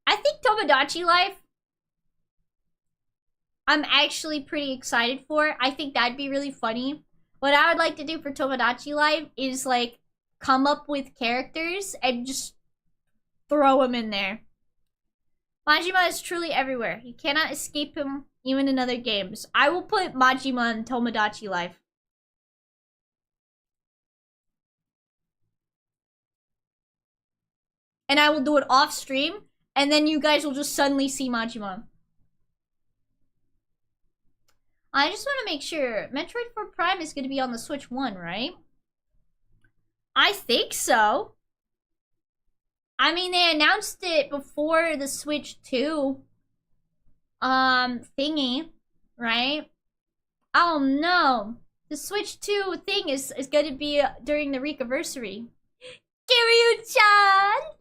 I think Tomodachi Life I'm actually pretty excited for. I think that'd be really funny. What I would like to do for Tomodachi Life is like come up with characters and just throw them in there. Majima is truly everywhere. You cannot escape him even in other games. I will put Majima in Tomodachi Life. and I will do it off stream, and then you guys will just suddenly see Majima. I just want to make sure Metroid 4 Prime is going to be on the Switch 1, right? I think so. I mean, they announced it before the Switch 2 thingy, right? Oh no. The Switch 2 thing is going to be during the Weekiversary. Kiryu-chan!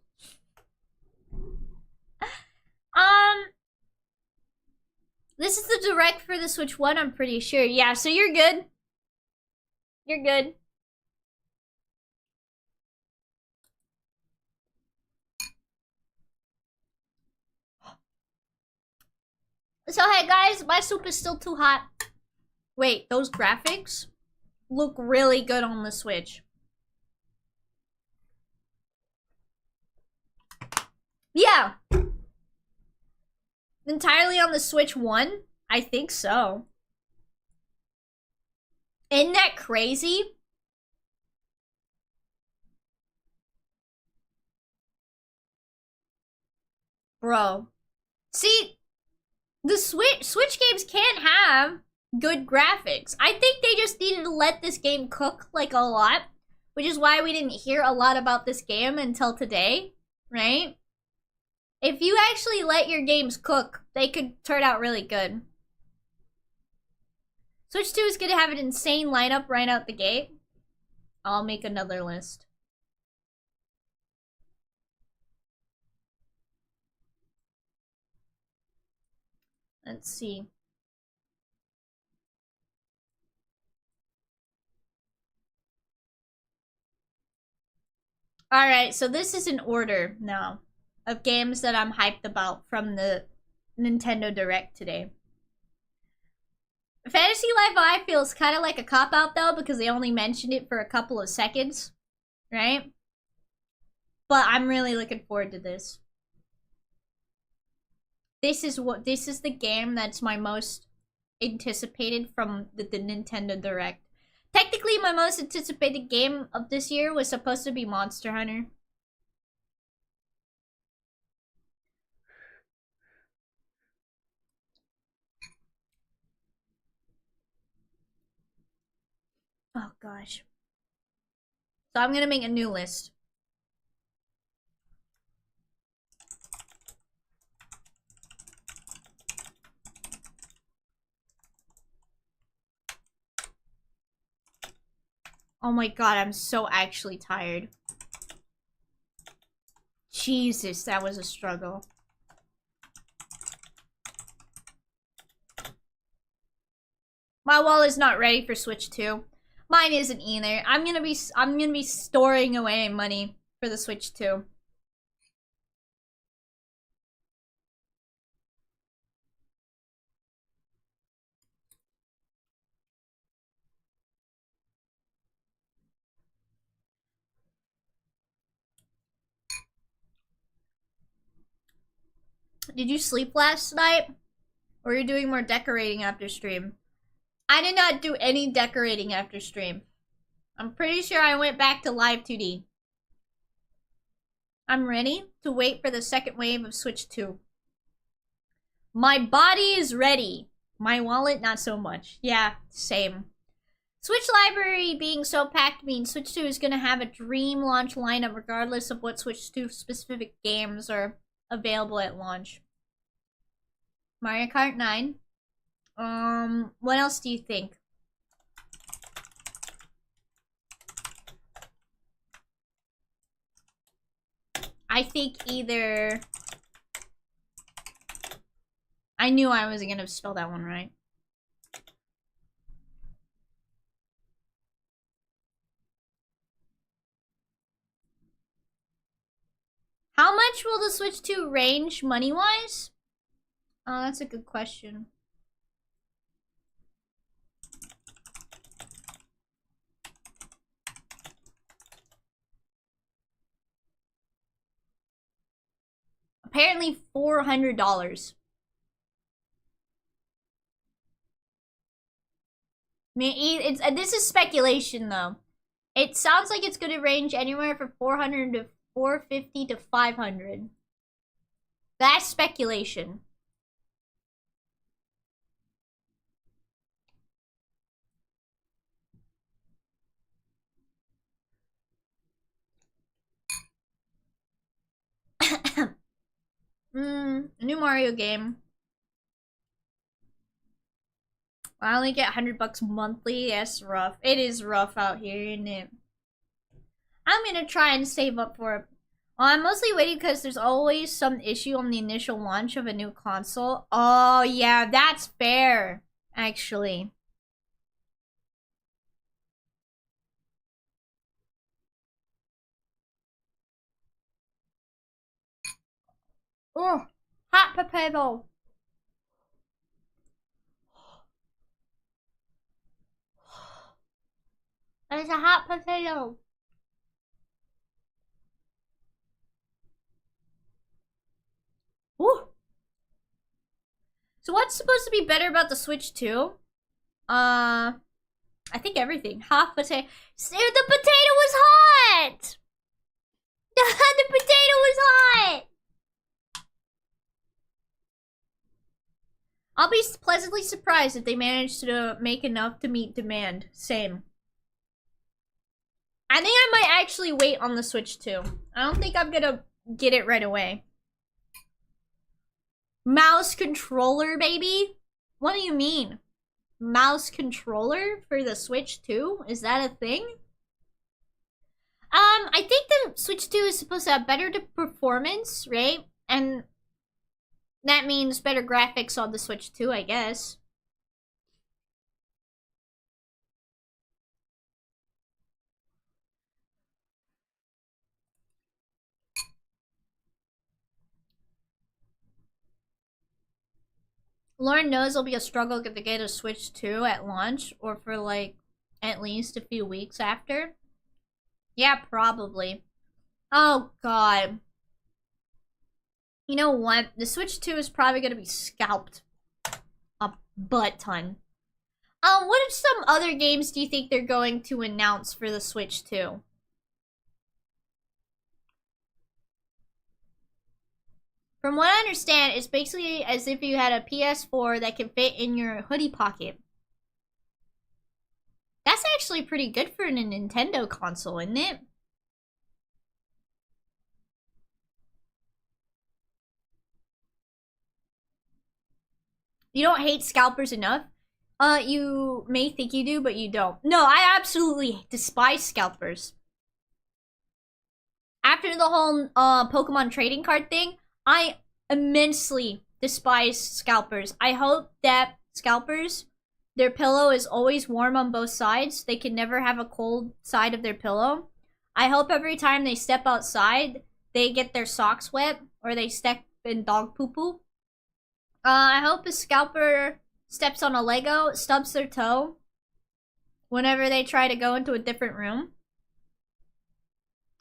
This is the direct for the Switch 1, I'm pretty sure. Yeah, so you're good. You're good. So hey guys, my soup is still too hot. Wait, those graphics look really good on the Switch. Yeah. Entirely on the Switch 1? I think so. Isn't that crazy? Bro. See, the Switch games can't have good graphics. I think they just needed to let this game cook like a lot, which is why we didn't hear a lot about this game until today, right? If you actually let your games cook, they could turn out really good. Switch 2 is going to have an insane lineup right out the gate. I'll make another list. Let's see. Alright, so this is an order now of games that I'm hyped about from the Nintendo Direct today. Fantasy Life I feels kind of like a cop-out though, because they only mentioned it for a couple of seconds, right? But I'm really looking forward to this. This is the game that's my most anticipated from the Nintendo Direct. Technically, my most anticipated game of this year was supposed to be Monster Hunter. Oh gosh. So I'm gonna make a new list. Oh my god, I'm so actually tired. Jesus, that was a struggle. My wall is not ready for Switch 2. Mine isn't either. I'm gonna be storing away money for the Switch 2. Did you sleep last night? Or are you doing more decorating after stream? I did not do any decorating after stream. I'm pretty sure I went back to Live 2D. I'm ready to wait for the second wave of Switch 2. My body is ready. My wallet, not so much. Yeah, same. Switch library being so packed means Switch 2 is going to have a dream launch lineup regardless of what Switch 2 specific games are available at launch. Mario Kart 9. What else do you think? I think either... I knew I wasn't gonna spell that one right. How much will the Switch 2 range money-wise? Oh, that's a good question. Apparently $400. This is speculation though. It sounds like it's going to range anywhere from $400 to 450 to 500. That's speculation. A new Mario game. I only get $100 monthly. That's rough. It is rough out here, isn't it? I'm gonna try and save up for it. Well, I'm mostly waiting because there's always some issue on the initial launch of a new console. Oh, yeah, that's fair, actually. Oh, hot potato. There's a hot potato. Ooh. So what's supposed to be better about the Switch 2? I think everything. Hot potato. The potato was hot! The potato was hot! I'll be pleasantly surprised if they manage to make enough to meet demand. Same. I think I might actually wait on the Switch 2. I don't think I'm gonna get it right away. Mouse controller, baby? What do you mean? Mouse controller for the Switch 2? Is that a thing? I think the Switch 2 is supposed to have better performance, right? And that means better graphics on the Switch 2, I guess. Lauren knows it'll be a struggle to get a Switch 2 at launch, or for like at least a few weeks after. Yeah, probably. Oh god. You know what? The Switch 2 is probably gonna be scalped a butt ton. What some other games do you think they're going to announce for the Switch 2? From what I understand, it's basically as if you had a PS4 that can fit in your hoodie pocket. That's actually pretty good for a Nintendo console, isn't it? You don't hate scalpers enough? You may think you do, but you don't. No, I absolutely despise scalpers. After the whole Pokemon trading card thing, I immensely despise scalpers. I hope that scalpers, their pillow is always warm on both sides. They can never have a cold side of their pillow. I hope every time they step outside, they get their socks wet or they step in dog poo-poo. I hope a scalper steps on a Lego, stubs their toe whenever they try to go into a different room.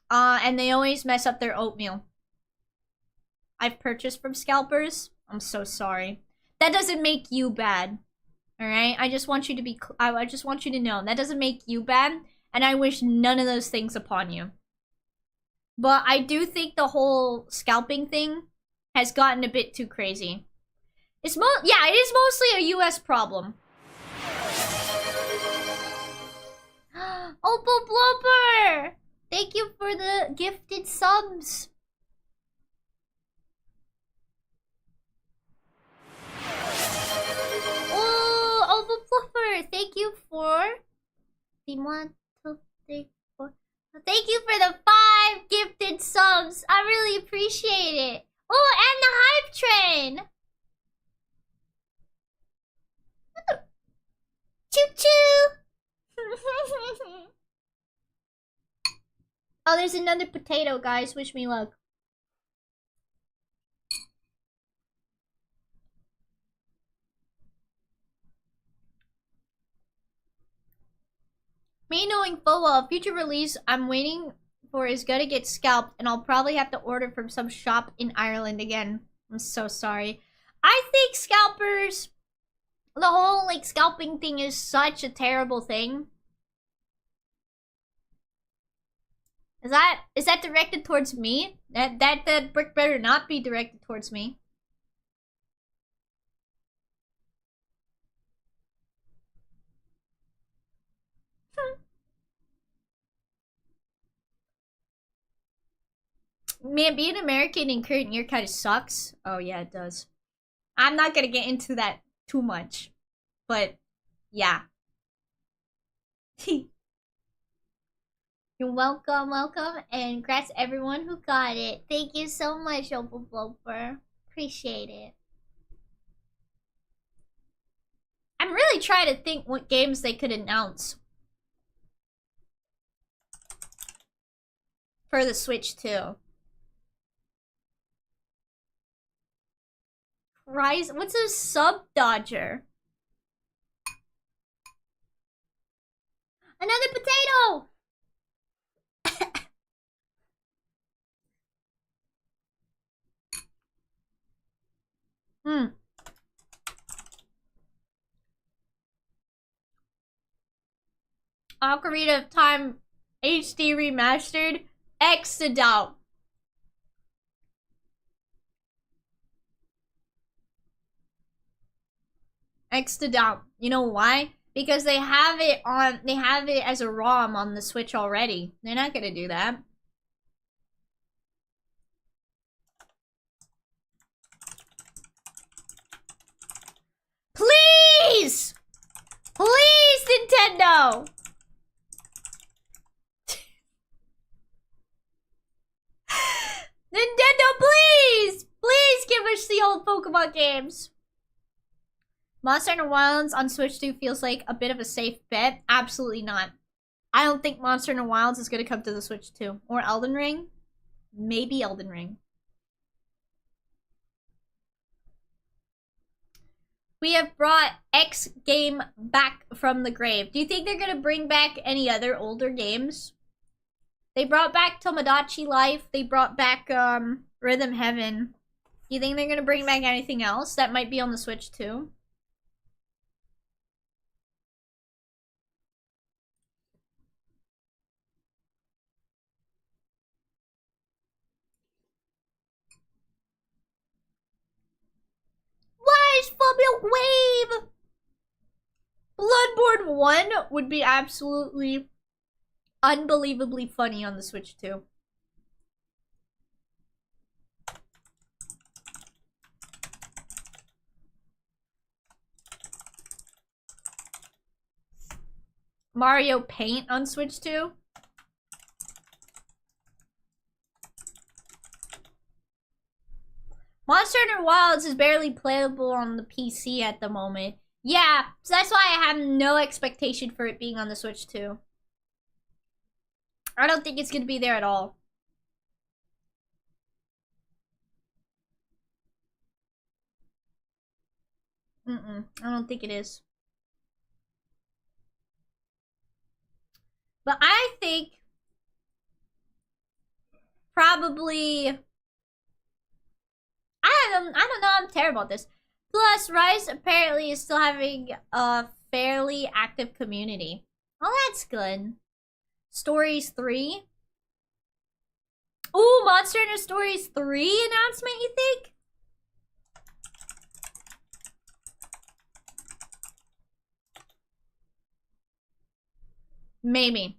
And they always mess up their oatmeal. I've purchased from scalpers. I'm so sorry. That doesn't make you bad. Alright? I just want you to be... I just want you to know. That doesn't make you bad. And I wish none of those things upon you. But I do think the whole scalping thing has gotten a bit too crazy. It's yeah, it is mostly a US problem. Opal Blubber! Thank you for the gifted subs. Oh, Opal Blubber! Thank you for the 1, 2, 3, 4. Thank you for the 5 gifted subs. I really appreciate it. Oh, and the hype train. Choo-choo! Oh, there's another potato, guys. Wish me luck. Me knowing full well, future release I'm waiting for is gonna get scalped, and I'll probably have to order from some shop in Ireland again. I'm so sorry. I think scalpers... The whole, like, scalping thing is such a terrible thing. Is that directed towards me? That brick better not be directed towards me. Man, being American in current year kind of sucks. Oh yeah, it does. I'm not gonna get into that too much, but yeah. You're welcome, and congrats to everyone who got it. Thank you so much, Opal Bloper. Appreciate it. I'm really trying to think what games they could announce for the Switch 2. Rise, what's a sub dodger? Another potato! Ocarina of Time HD Remastered. Exodoubt. Exodoubt. You know why? Because they have it as a ROM on the Switch already. They're not gonna do that. Please! Please, Nintendo! Nintendo, please! Please give us the old Pokemon games. Monster Hunter Wilds on Switch 2 feels like a bit of a safe bet. Absolutely not. I don't think Monster Hunter Wilds is going to come to the Switch 2. Or Elden Ring. Maybe Elden Ring. We have brought X game back from the grave. Do you think they're going to bring back any other older games? They brought back Tomodachi Life. They brought back Rhythm Heaven. Do you think they're going to bring back anything else that might be on the Switch too? Why is Full Milk Wave? Bloodborne 1 would be absolutely unbelievably funny on the Switch too. Mario Paint on Switch 2. Monster Hunter Wilds is barely playable on the PC at the moment. Yeah, so that's why I have no expectation for it being on the Switch 2. I don't think it's going to be there at all. I don't think it is. But I think probably I don't know, I'm terrible at this. Plus, Rise apparently is still having a fairly active community. Oh, that's good. Stories 3. Ooh, Monster Hunter Stories 3 announcement, you think? Maybe.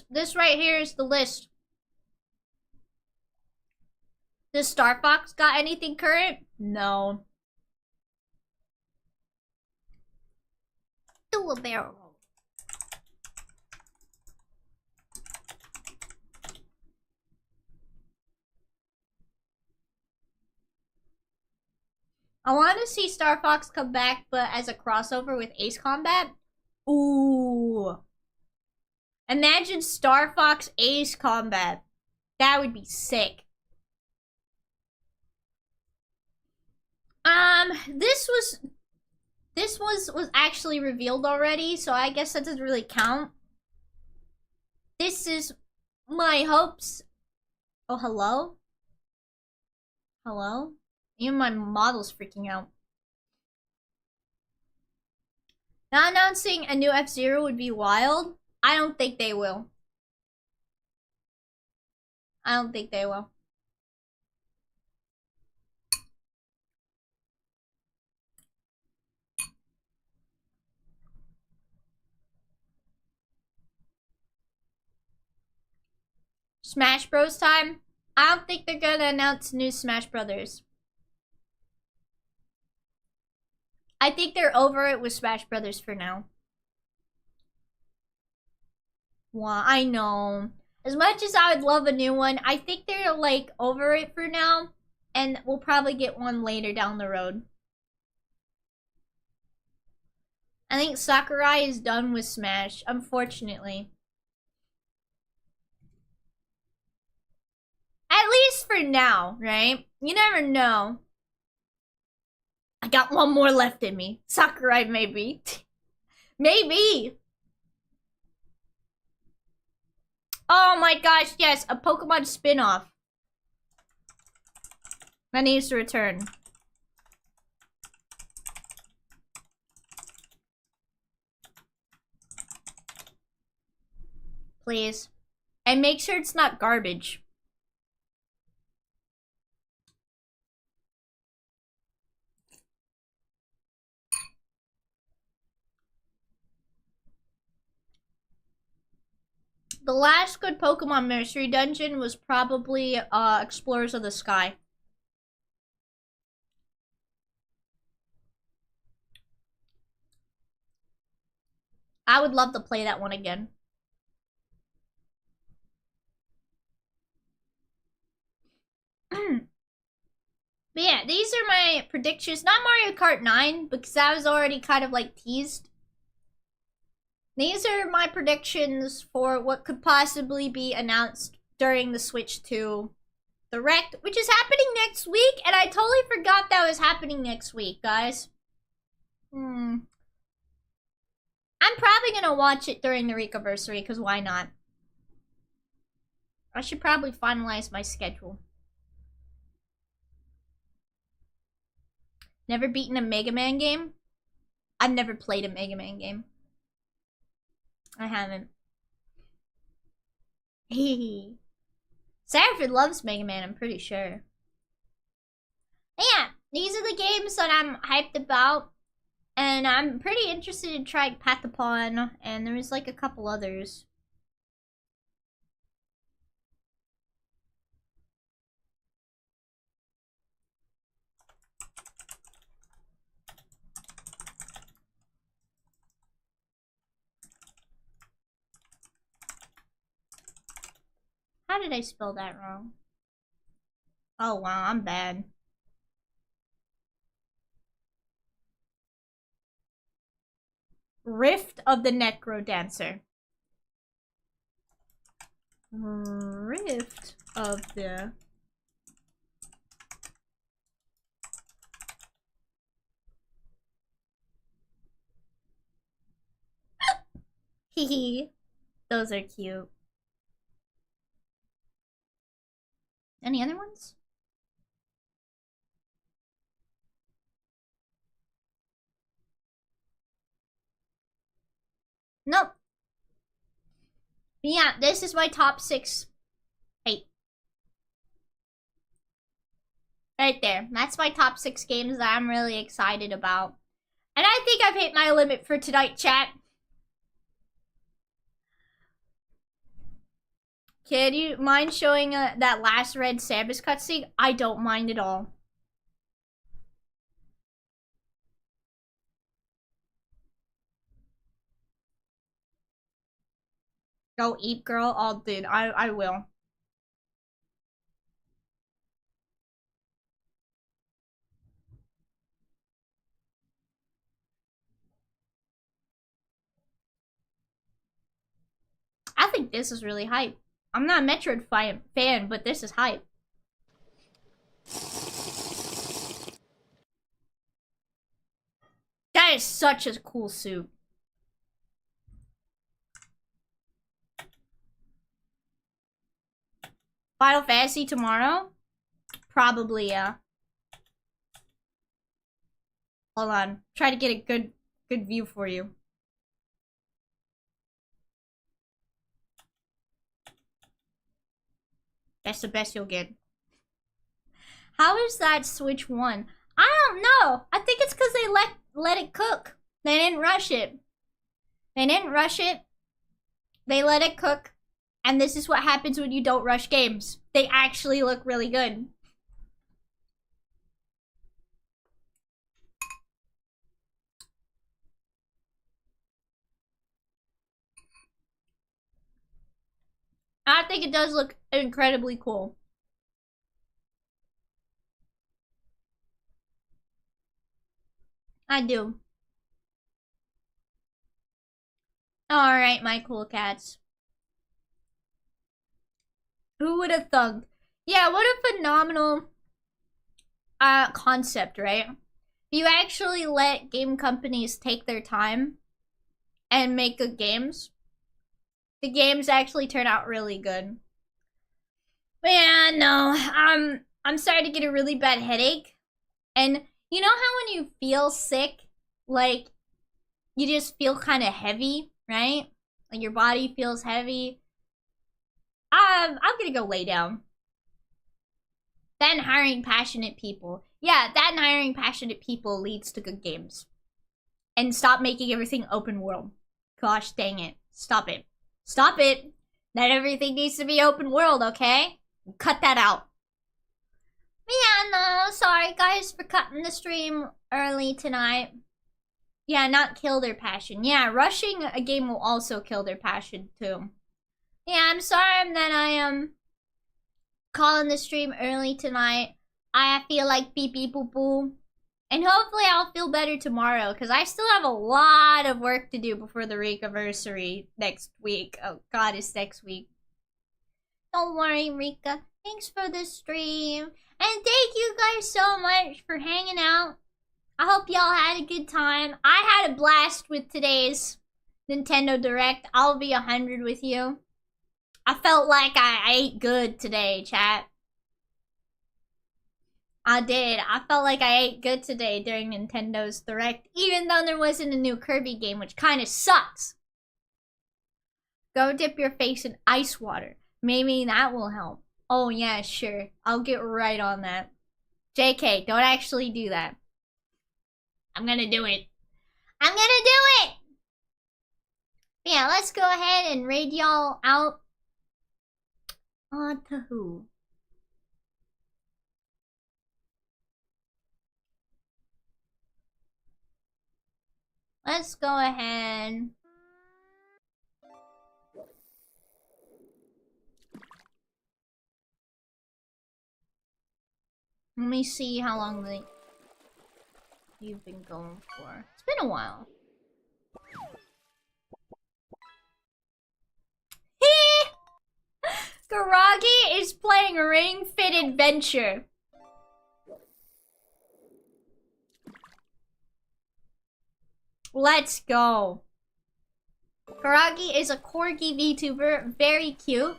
This right here is the list. Does Star Fox got anything current? No. Do a barrel roll. I want to see Star Fox come back, but as a crossover with Ace Combat. Ooh. Imagine Star Fox Ace Combat. That would be sick. This was actually revealed already, so I guess that doesn't really count. this is my hopes. Oh, hello? Hello? Even my model's freaking out. Not announcing a new F-Zero would be wild. I don't think they will. I don't think they will. Smash Bros time? I don't think they're gonna announce new Smash Brothers. I think they're over it with Smash Brothers for now. Wow, I know. As much as I would love a new one, I think they're like over it for now. And we'll probably get one later down the road. I think Sakurai is done with Smash, unfortunately. At least for now, right? You never know. I got one more left in me. Sakurai, maybe. Maybe. Oh my gosh, yes, a Pokemon spin-off. That needs to return. Please. And make sure it's not garbage. The last good Pokemon Mystery Dungeon was probably Explorers of the Sky. I would love to play that one again. But yeah, these are my predictions. Not Mario Kart 9, because that was already kind of like teased. These are my predictions for what could possibly be announced during the Switch 2 Direct, which is happening next week, and I totally forgot that was happening next week, guys. I'm probably gonna watch it during the Weekiversary, because why not? I should probably finalize my schedule. Never beaten a Mega Man game? I've never played a Mega Man game. I haven't. Hehe. Seraphin loves Mega Man, I'm pretty sure. But yeah, these are the games that I'm hyped about. And I'm pretty interested in trying Patapon, and there's like a couple others. How did I spell that wrong? Oh wow, I'm bad. Rift of the Necrodancer. Rift of the... Hehe. Those are cute. Any other ones? Nope. But yeah, this is my top 6. 8. Right there. That's my top 6 games that I'm really excited about. And I think I've hit my limit for tonight, chat. Can you mind showing that last Red Samus cutscene? I don't mind at all. Go eat, girl. Oh, dude, I will. I think this is really hype. I'm not a Metroid fan, but this is hype. That is such a cool suit. Final Fantasy tomorrow? Probably, yeah. Hold on. Try to get a good view for you. That's the best you'll get. How is that Switch 1? I don't know. I think it's because they let it cook. They didn't rush it. They didn't rush it. They let it cook. And this is what happens when you don't rush games. They actually look really good. I think it does look incredibly cool. I do. Alright, my cool cats. Who would have thunk? Yeah, what a phenomenal concept, right? You actually let game companies take their time and make good games. The games actually turn out really good. But yeah, no, I'm starting to get a really bad headache. And you know how when you feel sick, like, you just feel kind of heavy, right? Like your body feels heavy. I'm gonna go lay down. Then hiring passionate people. Yeah, that and hiring passionate people leads to good games. And stop making everything open world. Gosh dang it. Stop it. Stop it. Not everything needs to be open world, okay? Cut that out. Yeah, no, sorry guys for cutting the stream early tonight. Yeah, not kill their passion. Yeah, rushing a game will also kill their passion too. Yeah, I'm sorry that I am calling the stream early tonight. I feel like beep beep boo boo. And hopefully I'll feel better tomorrow, because I still have a lot of work to do before the Rika-versary next week. Oh god, it's next week. Don't worry, Rika. Thanks for the stream. And thank you guys so much for hanging out. I hope y'all had a good time. I had a blast with today's Nintendo Direct. I'll be 100 with you. I felt like I ate good today, chat. I did. I felt like I ate good today during Nintendo's Direct, even though there wasn't a new Kirby game, which kind of sucks. Go dip your face in ice water. Maybe that will help. Oh yeah, sure. I'll get right on that. JK, don't actually do that. I'm gonna do it. I'm gonna do it! But yeah, let's go ahead and raid y'all out. On to who? Let's go ahead. Let me see how long you've been going for. It's been a while. Garagi is playing Ring Fit Adventure. Let's go. Karagi is a corgi VTuber, very cute.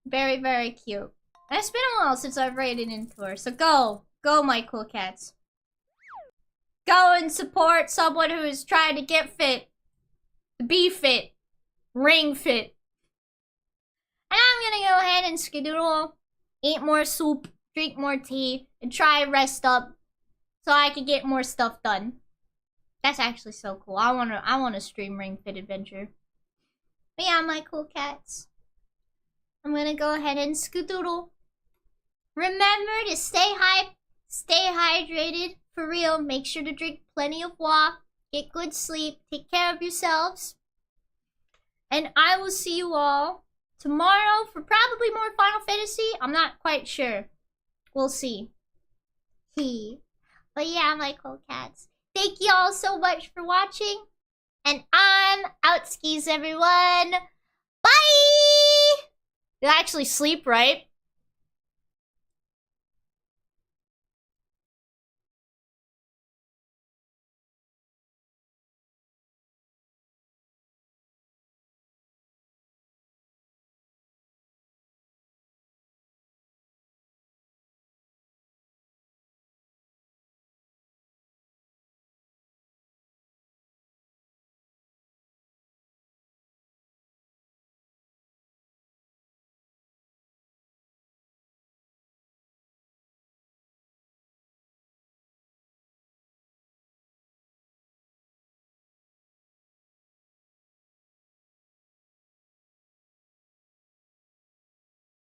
Very, very cute. And it's been a while since I've raided into her, so go. Go, my cool cats. Go and support someone who is trying to get fit. Be fit. Ring fit. And I'm gonna go ahead and skedoodle, eat more soup, drink more tea, and try and rest up so I can get more stuff done. That's actually so cool. I wanna stream Ring Fit Adventure. But yeah, my cool cats. I'm gonna go ahead and skedoodle. Remember to stay hyped, stay hydrated, for real. Make sure to drink plenty of water, get good sleep, take care of yourselves. And I will see you all tomorrow for probably more Final Fantasy. I'm not quite sure. We'll see. But yeah, my cool cats. Thank you all so much for watching. And I'm out skis, everyone. Bye! You'll actually sleep, right?